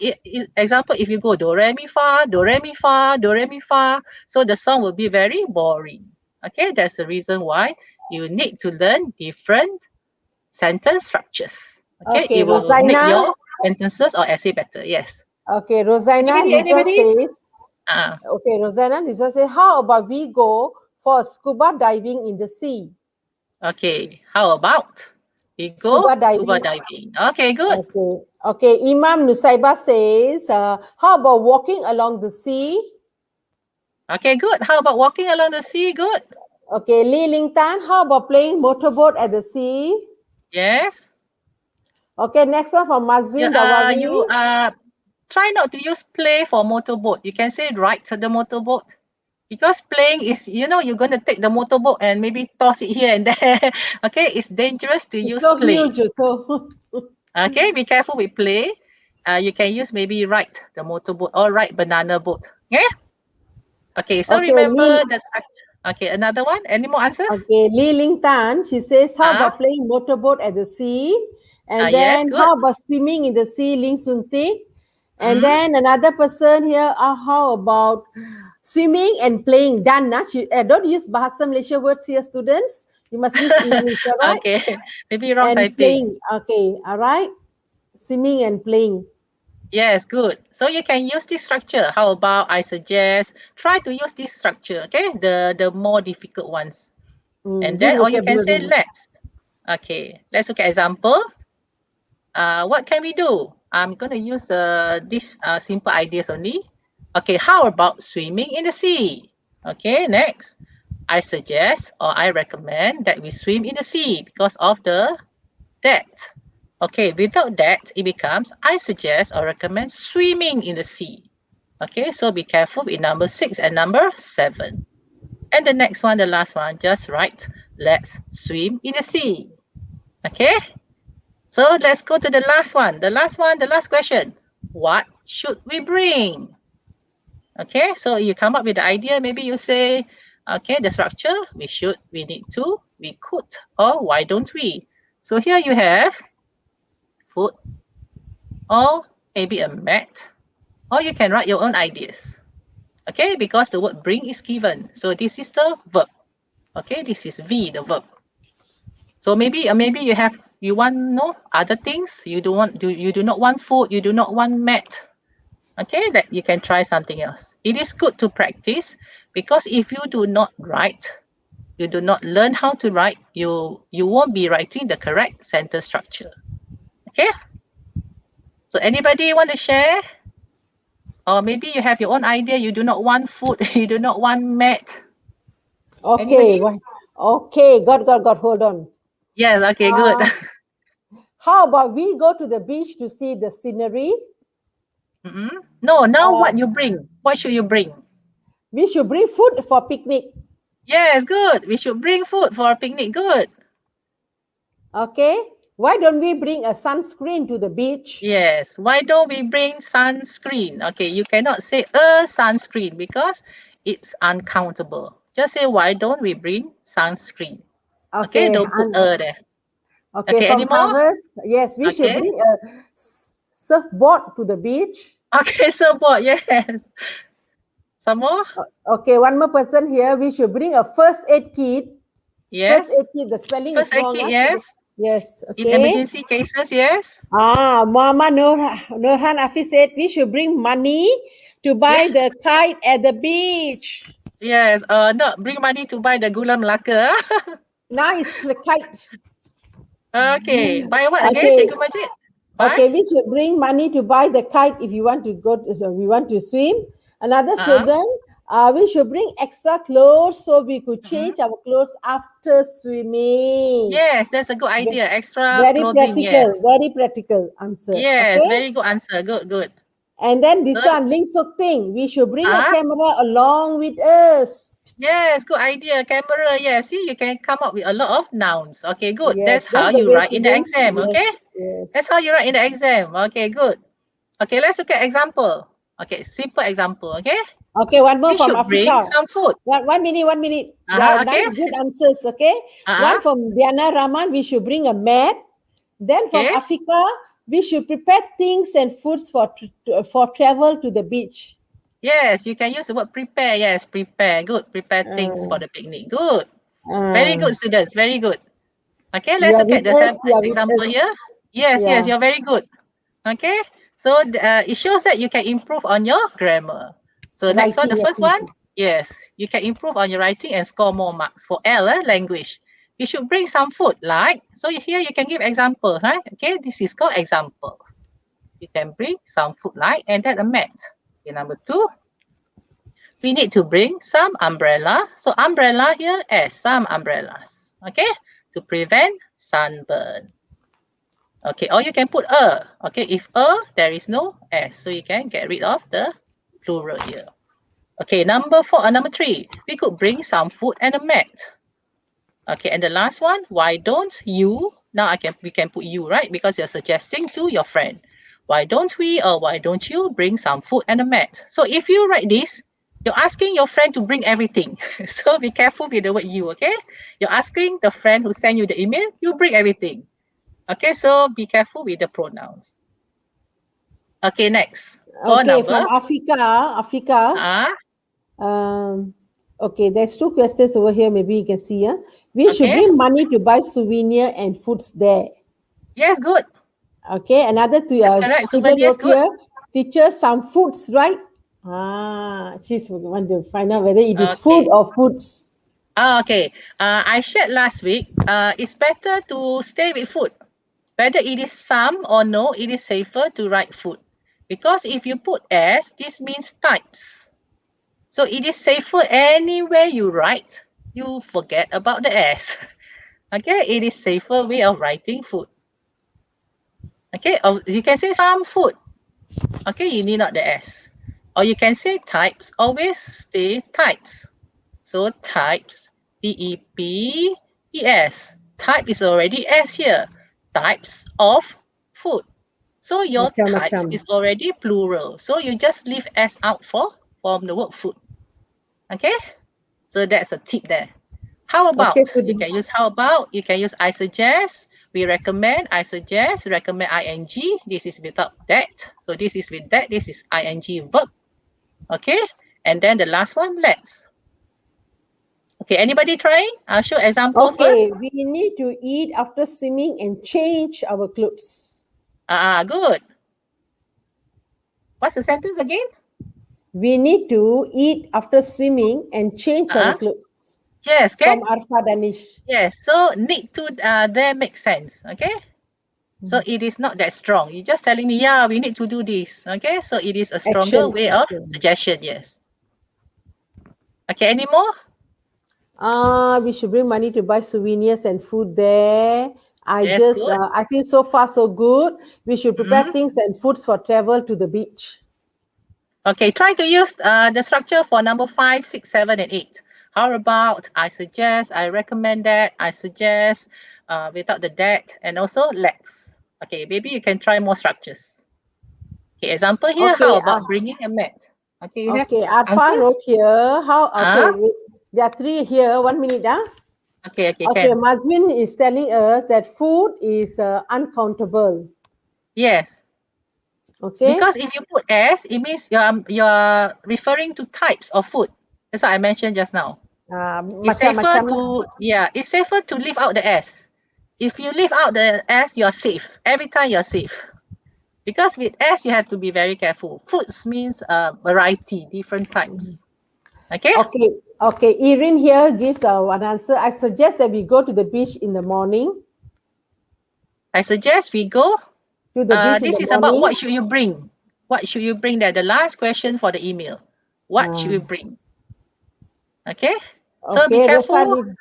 example, if you go do re mi fa, do re mi fa, do re mi fa, so the song will be very boring. Okay, that's the reason why you need to learn different sentence structures. Okay, it will make your sentences or essay better. Yes. Okay, Rosanna says. Okay, Rosanna says, how about we go for scuba diving in the sea? Okay, how about we go scuba diving? Okay, good. Okay, Imam Nusaiba says, how about walking along the sea? Okay, good. How about walking along the sea? Good. Okay, Li Ling Tan, how about playing motorboat at the sea? Yes. Okay, next one from Mazwin Dawawi. You try not to use play for motorboat. You can say ride to the motorboat. Because playing is, you're going to take the motorboat and maybe toss it here and there. Okay, it's dangerous to use play. Huge, so. Okay, be careful with play. You can use maybe ride the motorboat or ride banana boat. Yeah. Okay, so remember the structure. Okay, another one. Any more answers? Okay, Li Ling Tan, she says, how about playing motorboat at the sea? And then yes, how about swimming in the sea, Ling Sun Tik? And then another person here, how about Swimming and playing. Done. Don't use Bahasa Malaysia words here, students. You must use English, all right? Okay, maybe wrong And typing. playing. Okay, all right. Swimming and playing. Yes, good. So you can use this structure. How about I suggest try to use this structure, okay? The more difficult ones. And then, or you can say vocabulary. let's. Okay, let's look at example. What can we do? I'm going to use these simple ideas only. Okay, how about swimming in the sea? Okay, next. I suggest or I recommend that we swim in the sea because of the depth. Okay, without that, it becomes I suggest or recommend swimming in the sea. Okay, so be careful with number 6 and number 7. And the next one, the last one, just write, let's swim in the sea. Okay, so let's go to the last one. The last question. What should we bring? Okay, so you come up with the idea. Maybe you say, okay, the structure, we need to, we could, or why don't we? So here you have food, or maybe a mat, or you can write your own ideas. Okay, because the word bring is given. So this is the verb. Okay, this is V, the verb. So maybe you want no other things. You do not want food. You do not want mat. Okay, that you can try something else. It is good to practice because if you do not write, you do not learn how to write, you won't be writing the correct sentence structure. Okay. So anybody want to share? Or maybe you have your own idea. You do not want food. You do not want mat. Okay. Anybody? Okay. Got. Hold on. Yes. Okay. Good. How about we go to the beach to see the scenery? No. Now what you bring? What should you bring? We should bring food for picnic. Yes. Good. We should bring food for a picnic. Good. Okay. Why don't we bring a sunscreen to the beach? Yes. Why don't we bring sunscreen? Okay. You cannot say a sunscreen because it's uncountable. Just say why don't we bring sunscreen? Okay. Don't put a there. Okay, Okay, from any more? Harvest, yes, we should Okay. bring a surfboard to the beach. Okay. Surfboard. Yes. Some more? Okay, one more person here. We should bring a first aid kit. Yes. First aid kit, the spelling First is aid wrong. kit, yes. Yes, In okay. emergency cases, yes. Muhammad Nurhan Afi said we should bring money to buy the kite at the beach. Yes. No, bring money to buy the gula melaka. Nice, the kite. Okay. Buy what again? Okay. Cikgu Majid? Buy? Okay, we should bring money to buy the kite if you want to go. We want to swim. Another student, we should bring extra clothes so we could change our clothes after swimming. Yes, that's a good idea. Extra Very clothing, practical. yes. Very practical answer. Yes, Okay? very good answer. Good. And then this Good. one, Ling Sok Ting, we should bring a Ah? camera along with us. Yes, good idea. Camera, yes. See, you can come up with a lot of nouns. Okay, good. Yes, That's how the you way write in the students- exam, okay? Yes. That's how you write in the exam. Okay, good. Okay, let's look at example. Okay, simple example, okay? Okay, one more We from should bring Africa. some food. One minute. Okay. Nice, good answers, okay? One from Diana Rahman, we should bring a map. Then from Okay. Africa, we should prepare things and foods for travel to the beach. Yes, you can use the word prepare. Yes, prepare. Good. Prepare things for the picnic. Good. Very good, students. Very good. Okay, let's look at the example here. Yes, Yeah. you're very good. Okay, so it shows that you can improve on your grammar. So next one, the Writing first one, ability. yes, you can improve on your writing and score more marks. For L, language. You should bring some food, like, so here you can give examples, right? Okay, this is called examples. You can bring some food, like, and then a mat. Okay, number 2, we need to bring some umbrella. So umbrella here as some umbrellas, okay, to prevent sunburn. Okay, or you can put a. Okay, if there is no s, so you can get rid of the plural here. Okay, number 3, we could bring some food and a mat. Okay, and the last one, why don't you? Now we can put you, right? Because you're suggesting to your friend. Why don't we, or why don't you bring some food and a mat? So if you write this, you're asking your friend to bring everything. So be careful with the word you, okay? You're asking the friend who sent you the email, you bring everything. Okay, so be careful with the pronouns. Okay, next. Okay, from Africa, Okay, there's two questions over here. Maybe you can see. We should Okay. bring money to buy souvenir and foods there. Yes, good. Okay, another That's correct. student Souvenirs, wrote good. here, teacher, some foods, right? She's want to find out whether it is food Okay. or foods. Okay. I shared last week. It's better to stay with food. Whether it is some or no, it is safer to write food. Because if you put S, this means types. So it is safer anywhere you write, you forget about the S. Okay, it is safer way of writing food. Okay, or you can say some food. Okay, you need not the S. Or you can say types, always stay types. So types, T-E-P-E-S. Type is already S here. Types of food. So your types Macam-macam. is already plural. So you just leave S out from the word food. Okay? So that's a tip there. How about? Okay, You can students. use how about. You can use I suggest. We recommend. I suggest. Recommend ing. This is without that. So this is with that. This is ing verb. Okay. And then the last one, let's. Okay. Anybody trying? I'll show example Okay, first. we need to eat after swimming and change our clothes. Good. What's the sentence again? We need to eat after swimming and change our clothes. Yes. From Can. Arfa Danish. Yes. So need to there makes sense. Okay. So it is not that strong. You're just telling me, yeah, we need to do this. Okay. So it is a stronger Action. way of suggestion. Yes. Okay. Any more? We should bring money to buy souvenirs and food there. Yes, good. I think so far so good. We should prepare Mhm. things and foods for travel to the beach. Okay, try to use the structure for number 5, 6, 7, and 8. How about I suggest, I recommend that, I suggest, without the that, and also let's. Okay, maybe you can try more structures. Okay, example here, Okay, how about bringing a mat? Okay, you have okay. Arfa answers? wrote here. Ah, There are three here. 1 minute. okay, Okay, can. Mazwin is telling us that food is uncountable. Yes, Okay. because if you put S, it means you're referring to types of food. That's what I mentioned just now. It's safer Macam-macam lah. it's safer to leave out the S. If you leave out the S, you're safe. Every time you're safe. Because with S, you have to be very careful. Foods means variety, different types. Okay? Okay. Erin here gives one answer. I suggest that we go to the beach in the morning. I suggest we go. To the beach in This the is about morning. what should you bring. What should you bring there? The last question for the email. What should you bring? Okay? So be Okay, careful. Rosalie.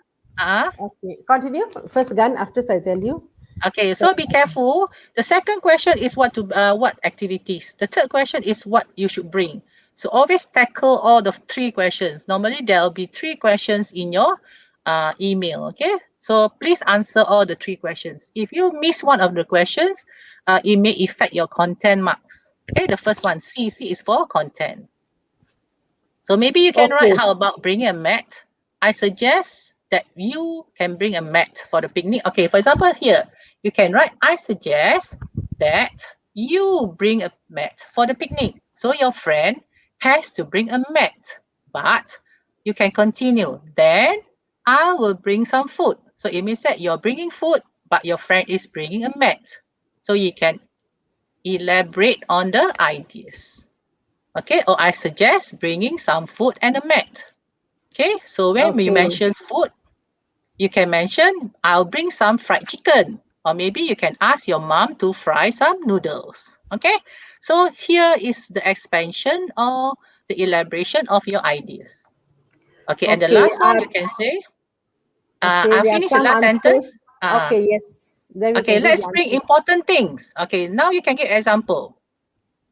Okay, continue. First gun, after I tell you. Okay, so be careful. The second question is what activities. The third question is what you should bring. So always tackle all the 3 questions. Normally there will be 3 questions in your email. Okay, so please answer all the 3 questions. If you miss one of the questions, it may affect your content marks. Okay, the first one, C is for content. So maybe you can write, how about bringing a mat? I suggest that you can bring a mat for the picnic. Okay, for example, here, you can write, I suggest that you bring a mat for the picnic. So your friend has to bring a mat, but you can continue. Then I will bring some food. So it means that you're bringing food, but your friend is bringing a mat. So you can elaborate on the ideas. Okay, or I suggest bringing some food and a mat. Okay, so when we mention food, you can mention, I'll bring some fried chicken. Or maybe you can ask your mom to fry some noodles. Okay, so here is the expansion or the elaboration of your ideas. Okay, and the last one you can say, I'll there are finish the some last answers. sentence. Okay, yes. Then we Okay, can give let's the bring answer. important things. Okay, now you can give example.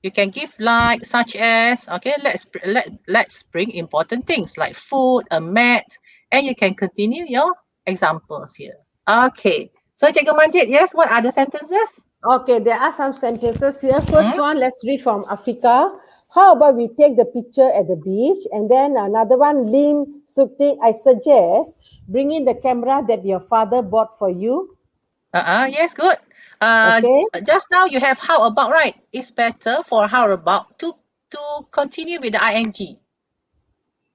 You can give like such as, okay, let's bring important things like food, a mat, and you can continue your examples here. Okay, so Cikgu Manjit, yes, what are the sentences? Okay, there are some sentences here. First one, let's read from Afika. How about we take the picture at the beach? And then another one, Lim Sukting, I suggest bringing the camera that your father bought for you. Yes, good. Just now you have how about, right? It's better for how about to continue with the ing.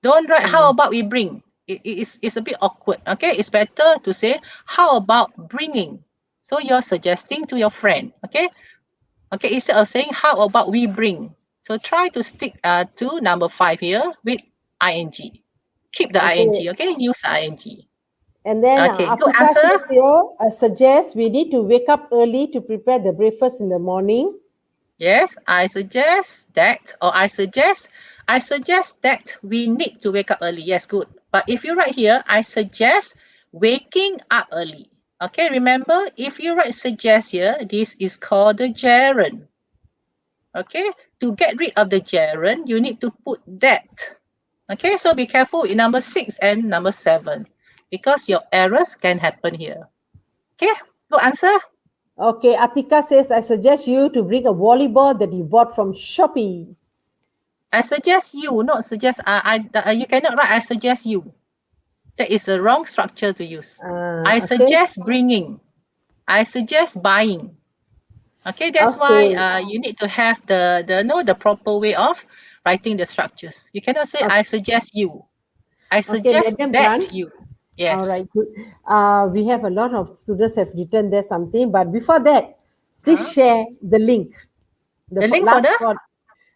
Don't write, how about we bring? It's a bit awkward, okay? It's better to say, how about bringing? So you're suggesting to your friend, okay? Okay, instead of saying, how about we bring? So try to stick to number 5 here with ing. Keep the Okay. ing, okay? Use ing. And then Okay, good Afrika answer. says here, suggest we need to wake up early to prepare the breakfast in the morning. Yes, I suggest that, or I suggest that we need to wake up early. Yes, good. But if you write here, I suggest waking up early. Okay, remember, if you write suggest here, this is called the gerund. Okay, to get rid of the gerund, you need to put that. Okay, so be careful with number 6 and number 7 because your errors can happen here. Okay, good answer. Okay, Atika says, I suggest you to bring a volleyball that you bought from Shopee. I suggest you, not suggest. You cannot write. I suggest you. That is a wrong structure to use. I Okay. suggest bringing. I suggest buying. Okay, that's why you need to have the proper way of writing the structures. You cannot say I suggest you. I suggest Madam that Grant. you. Yes. All right, good. We have a lot of students have written there something, but before that, please share the link. The link for the?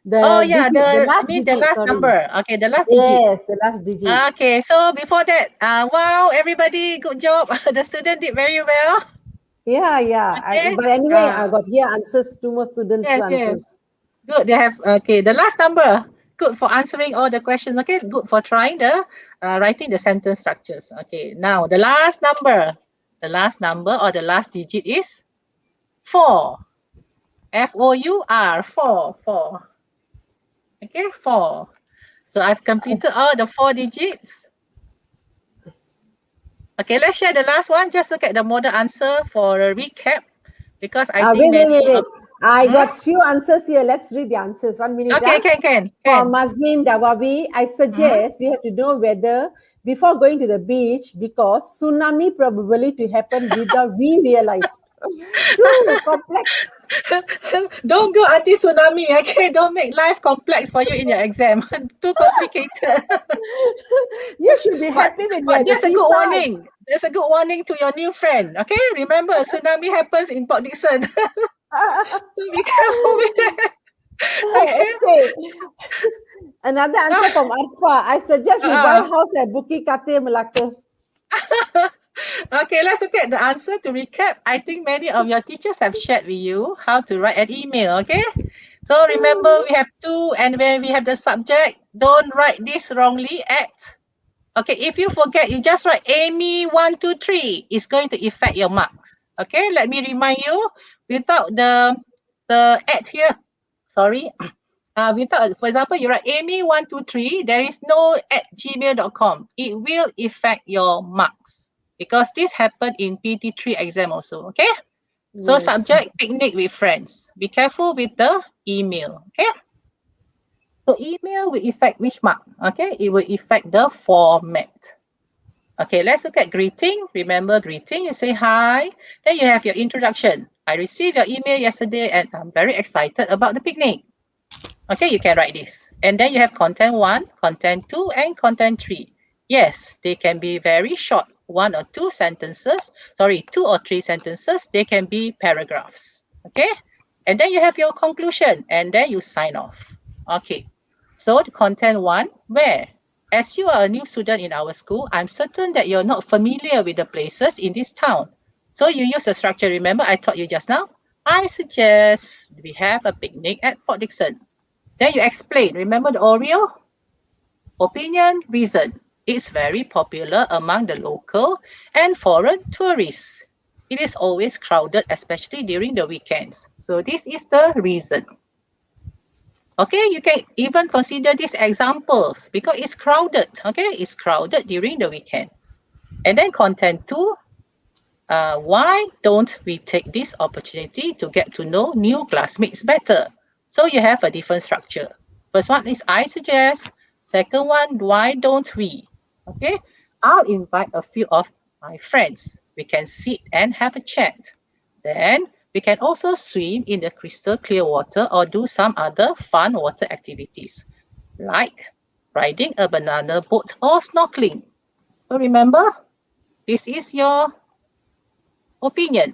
The Yeah, digit, the last the digit, last sorry. number. Okay, the last digit. Yes, the last digit. Okay, so before that, wow, everybody, good job. The student did very well. Yeah. Okay. But anyway, I got here answers, 2 more students' Yes. answers. Good. They have, okay, the last number. Good for answering all the questions. Okay, good for trying the writing the sentence structures. Okay, now the last number. The last number or the last digit is 4. F-O-U-R, 4. Okay, 4. So I've completed all the 4 digits. Okay, let's share the last one. Just look at the model answer for a recap because I think Wait. I got few answers here. Let's read the answers. 1 minute. Okay, can. For Mazwin Dawabi, I suggest we have to know whether before going to the beach because tsunami probably to happen without we realized. Too complex. Don't go anti-tsunami, okay? Don't make life complex for you in your exam. Too complicated. You should be happy when you're But at the there's a good seaside. warning. There's a good warning to your new friend, okay? Remember, a tsunami happens in Port Dickson. So be careful with that. Okay. Another answer from Arfa. I suggest we buy a house at Bukit Katir, Melaka. Okay, let's look at the answer to recap. I think many of your teachers have shared with you how to write an email, okay? So remember, we have 2, and when we have the subject, don't write this wrongly at. Okay, if you forget, you just write Amy 1, 2, 3. It's going to affect your marks. Okay, let me remind you, without the at here, sorry. Without, for example, you write Amy 1, 2, 3, there is no @gmail.com. It will affect your marks because this happened in PT3 exam also, okay? So Yes. subject, picnic with friends. Be careful with the email, okay? So email will affect which mark, okay? It will affect the format. Okay, let's look at greeting. Remember greeting, you say hi. Then you have your introduction. I received your email yesterday and I'm very excited about the picnic. Okay, you can write this. And then you have content 1, content 2, and content 3. Yes, they can be very short, 1 or 2 sentences. 2 or 3 sentences. They can be paragraphs. Okay, and then you have your conclusion and then you sign off. Okay, so the content 1, where? As you are a new student in our school, I'm certain that you're not familiar with the places in this town. So you use the structure. Remember, I taught you just now. I suggest we have a picnic at Port Dickson. Then you explain. Remember the Oreo? Opinion, reason. It's very popular among the local and foreign tourists. It is always crowded, especially during the weekends. So this is the reason. Okay, you can even consider these examples because it's crowded. Okay, it's crowded during the weekend. And then content 2, why don't we take this opportunity to get to know new classmates better? So you have a different structure. First one is I suggest. Second one, why don't we? Okay, I'll invite a few of my friends. We can sit and have a chat. Then we can also swim in the crystal clear water or do some other fun water activities like riding a banana boat or snorkeling. So remember, this is your opinion.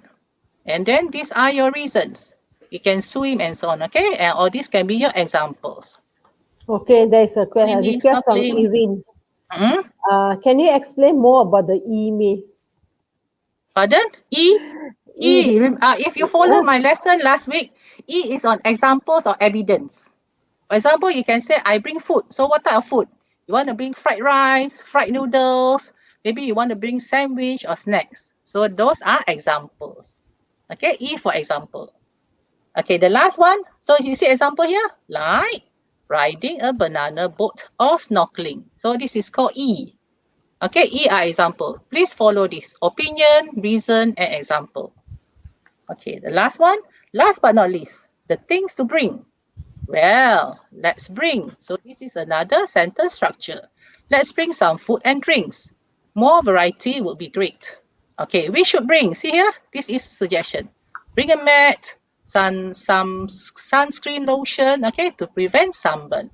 And then these are your reasons. You can swim and so on, okay? And all these can be your examples. Okay, there's a Swimming, request from snorkeling. Irene. Hmm? Can you explain more about the email? Pardon? If you follow my lesson last week, E is on examples or evidence. For example, you can say, I bring food. So what type of food? You want to bring fried rice, fried noodles, maybe you want to bring sandwich or snacks. So those are examples. Okay, E for example. Okay, the last one. So you see example here, like riding a banana boat or snorkeling. So this is called E. Okay, E are example. Please follow this. Opinion, reason, and example. Okay, the last one. Last but not least, the things to bring. Well, let's bring. So this is another sentence structure. Let's bring some food and drinks. More variety would be great. Okay, we should bring. See here, this is suggestion. Bring a mat, some sunscreen lotion, okay, to prevent sunburn.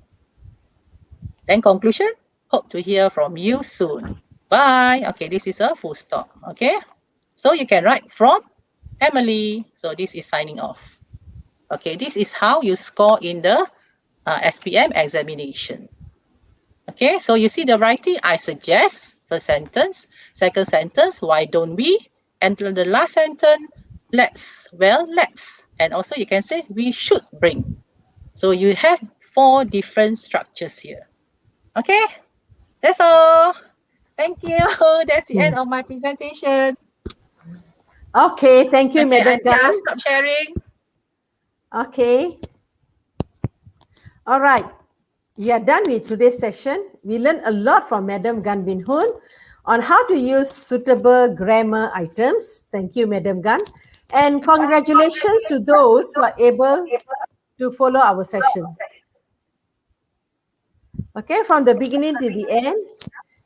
Then conclusion, hope to hear from you soon. Bye. Okay, this is a full stop. Okay, so you can write from Emily. So this is signing off. Okay, this is how you score in the SPM examination. Okay, so you see the writing, I suggest, first sentence, second sentence, why don't we? And the last sentence, let's. And also you can say, we should bring. So you have 4 different structures here. Okay, that's all. Thank you. That's the end of my presentation. Okay, thank you, Okay, Madam Anja, Gan. stop sharing. Okay. All right. We are done with today's session. We learned a lot from Madam Gan Bin Hun on how to use suitable grammar items. Thank you, Madam Gan. And congratulations to those who are able to follow our session. Okay, from the beginning to the end.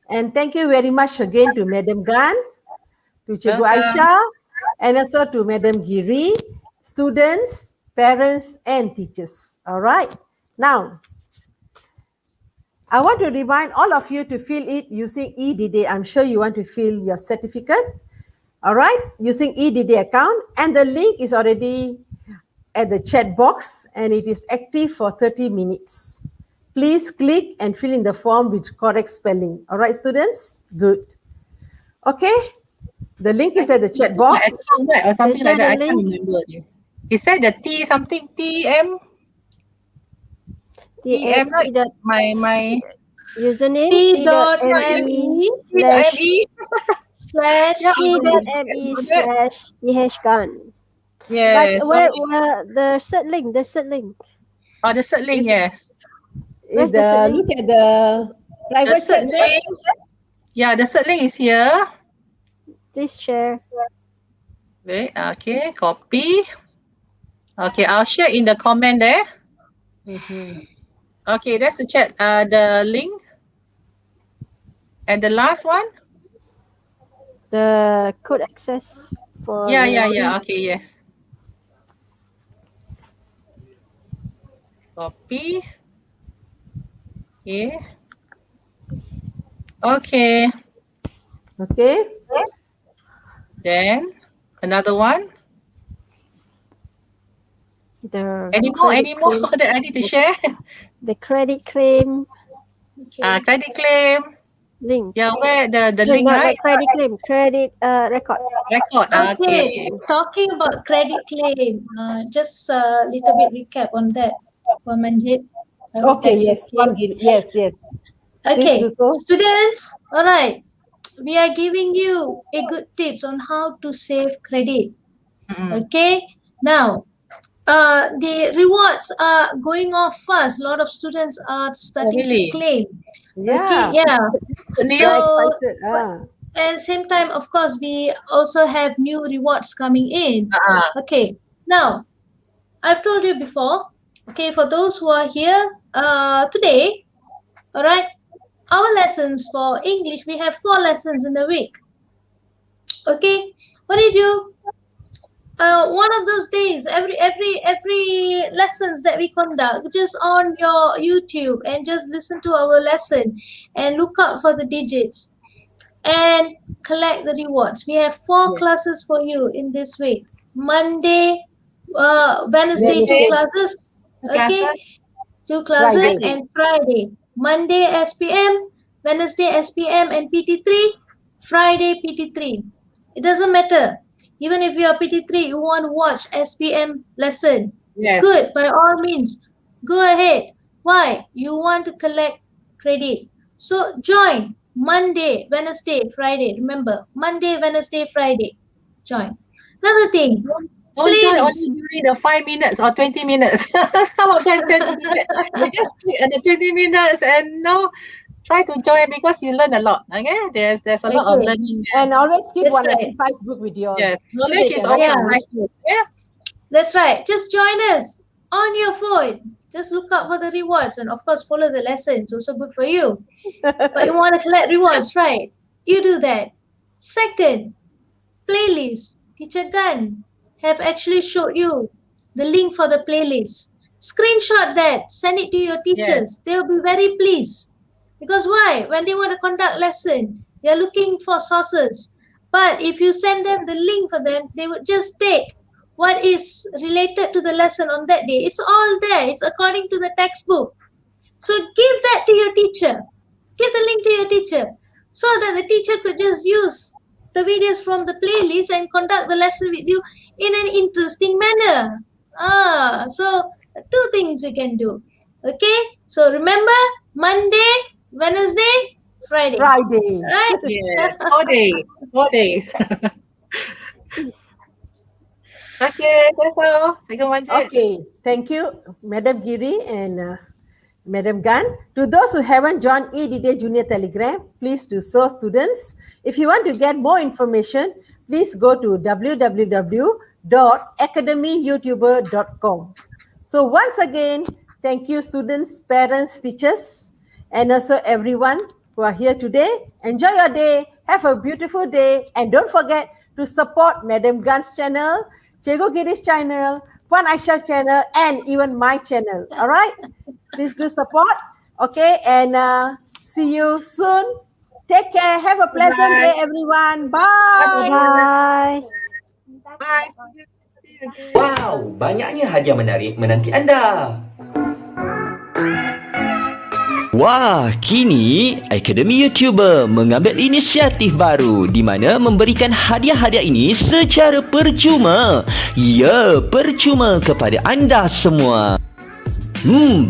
And thank you very much again to Madam Gan, to Cikgu Welcome. Aisha, and also to Madam Giri, students, parents, and teachers. All right. Now, I want to remind all of you to fill it using EDD. I'm sure you want to fill your certificate. All right, using EDD account. And the link is already at the chat box and it is active for 30 minutes. Please click and fill in the form with correct spelling. All right, students? Good. Okay, the link is at the chat box. Or something share like that. I the can't link? remember. He said the T something TM. TM, right? My username T.me slash slash t.me slash thgun. yes. But where the cert link? The cert link. Oh, the cert link, yes. Where's the cert link? Look at the The private chat. cert link. Yeah, the cert link is here. Please share. Wait, okay, copy. Okay, I'll share in the comment there. Okay, that's the chat. The link. And the last one? The code access for Yeah. Okay, yes. Copy. Okay. Okay. Okay. Then another one. the Any more claim. that I need to share? The credit claim Credit claim. link. Yeah, where the No, link, not right? credit claim. Credit record. Record. Okay, talking about credit claim, just a little bit recap on that, Manjit. I hope Okay, that's yes. Yes. Okay, Please do so. students, all right. We are giving you a good tips on how to save credit. Okay, now the rewards are going off fast. A lot of students are starting really? to claim. Yeah. Okay, yeah. They So are excited. at the same time, of course, we also have new rewards coming in. Okay, now I've told you before. Okay, for those who are here today, all right. Our lessons for English, we have 4 lessons in the week. Okay, what do you do? one of those days, every lessons that we conduct, just on your YouTube and just listen to our lesson and look out for the digits and collect the rewards. We have 4 Yes. classes for you in this week. Monday, Wednesday 2 Wednesday. classes, okay, Classes. 2 classes, Friday. and Friday. Monday SPM, Wednesday SPM and PT3, Friday PT3. It doesn't matter. Even if you are PT3, you want to watch SPM lesson, Yes. good, by all means, go ahead. Why? You want to collect credit. So join Monday, Wednesday, Friday. Remember, Monday, Wednesday, Friday. Join. Another thing, Don't join playlist. only during the 5 minutes or 20 minutes. Some of them 20 minutes. You just click on the 20 minutes and try to join because you learn a lot. Okay, there's a lot of Okay. learning there. And always keep That's one right. exercise book with you. Yes, So knowledge they is can also Yeah. priceless. Yeah. That's right. Just join us on your phone. Just look out for the rewards and of course follow the lessons. Also good for you. But you want to collect rewards, right? You do that. Second, playlist. Teacher Gan have actually showed you the link for the playlist. Screenshot that. Send it to your teachers. They'll be very pleased. Because why? When they want to conduct lesson, they're looking for sources. But if you send them the link for them, they would just take what is related to the lesson on that day. It's all there. It's according to the textbook. So give that to your teacher. Give the link to your teacher so that the teacher could just use the videos from the playlist and conduct the lesson with you in an interesting manner. So 2 things you can do. Okay, so remember Monday, Wednesday, Friday. Friday. Right? Yes. 4 days. 4 days. Okay, that's all. Cikgu Majid. Okay, thank you, Madam Giri and Madam Gan. To those who haven't joined EDD Junior Telegram, please do so, students. If you want to get more information, please go to www.academyyoutuber.com. So once again, thank you, students, parents, teachers, and also everyone who are here today. Enjoy your day. Have a beautiful day. And don't forget to support Madam Gan's channel, Cikgu Giri's channel, Puan Aisyah's channel, and even my channel. All right? Please do support. Okay, and see you soon. Take care. Have a pleasant Bye. day, everyone. Bye. Bye. Bye. See you again. Wow, banyaknya hadiah menarik menanti anda. Wah, kini Akademi YouTuber mengambil inisiatif baru di mana memberikan hadiah-hadiah ini secara percuma. Ya, percuma kepada anda semua.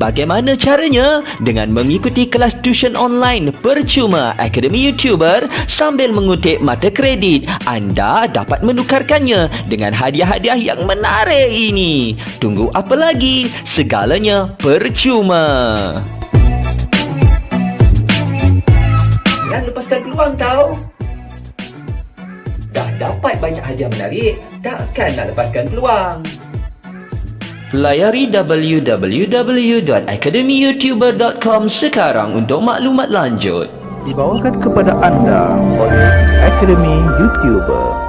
Bagaimana caranya? Dengan mengikuti kelas tuition online percuma Akademi YouTuber sambil mengutip mata kredit, anda dapat menukarkannya dengan hadiah-hadiah yang menarik ini. Tunggu apa lagi? Segalanya percuma. Jangan lepaskan peluang tau. Dah dapat banyak hadiah menarik, takkan nak lepaskan peluang. Layari www.academyyoutuber.com sekarang untuk maklumat lanjut. Dibawakan kepada anda oleh Akademi YouTuber.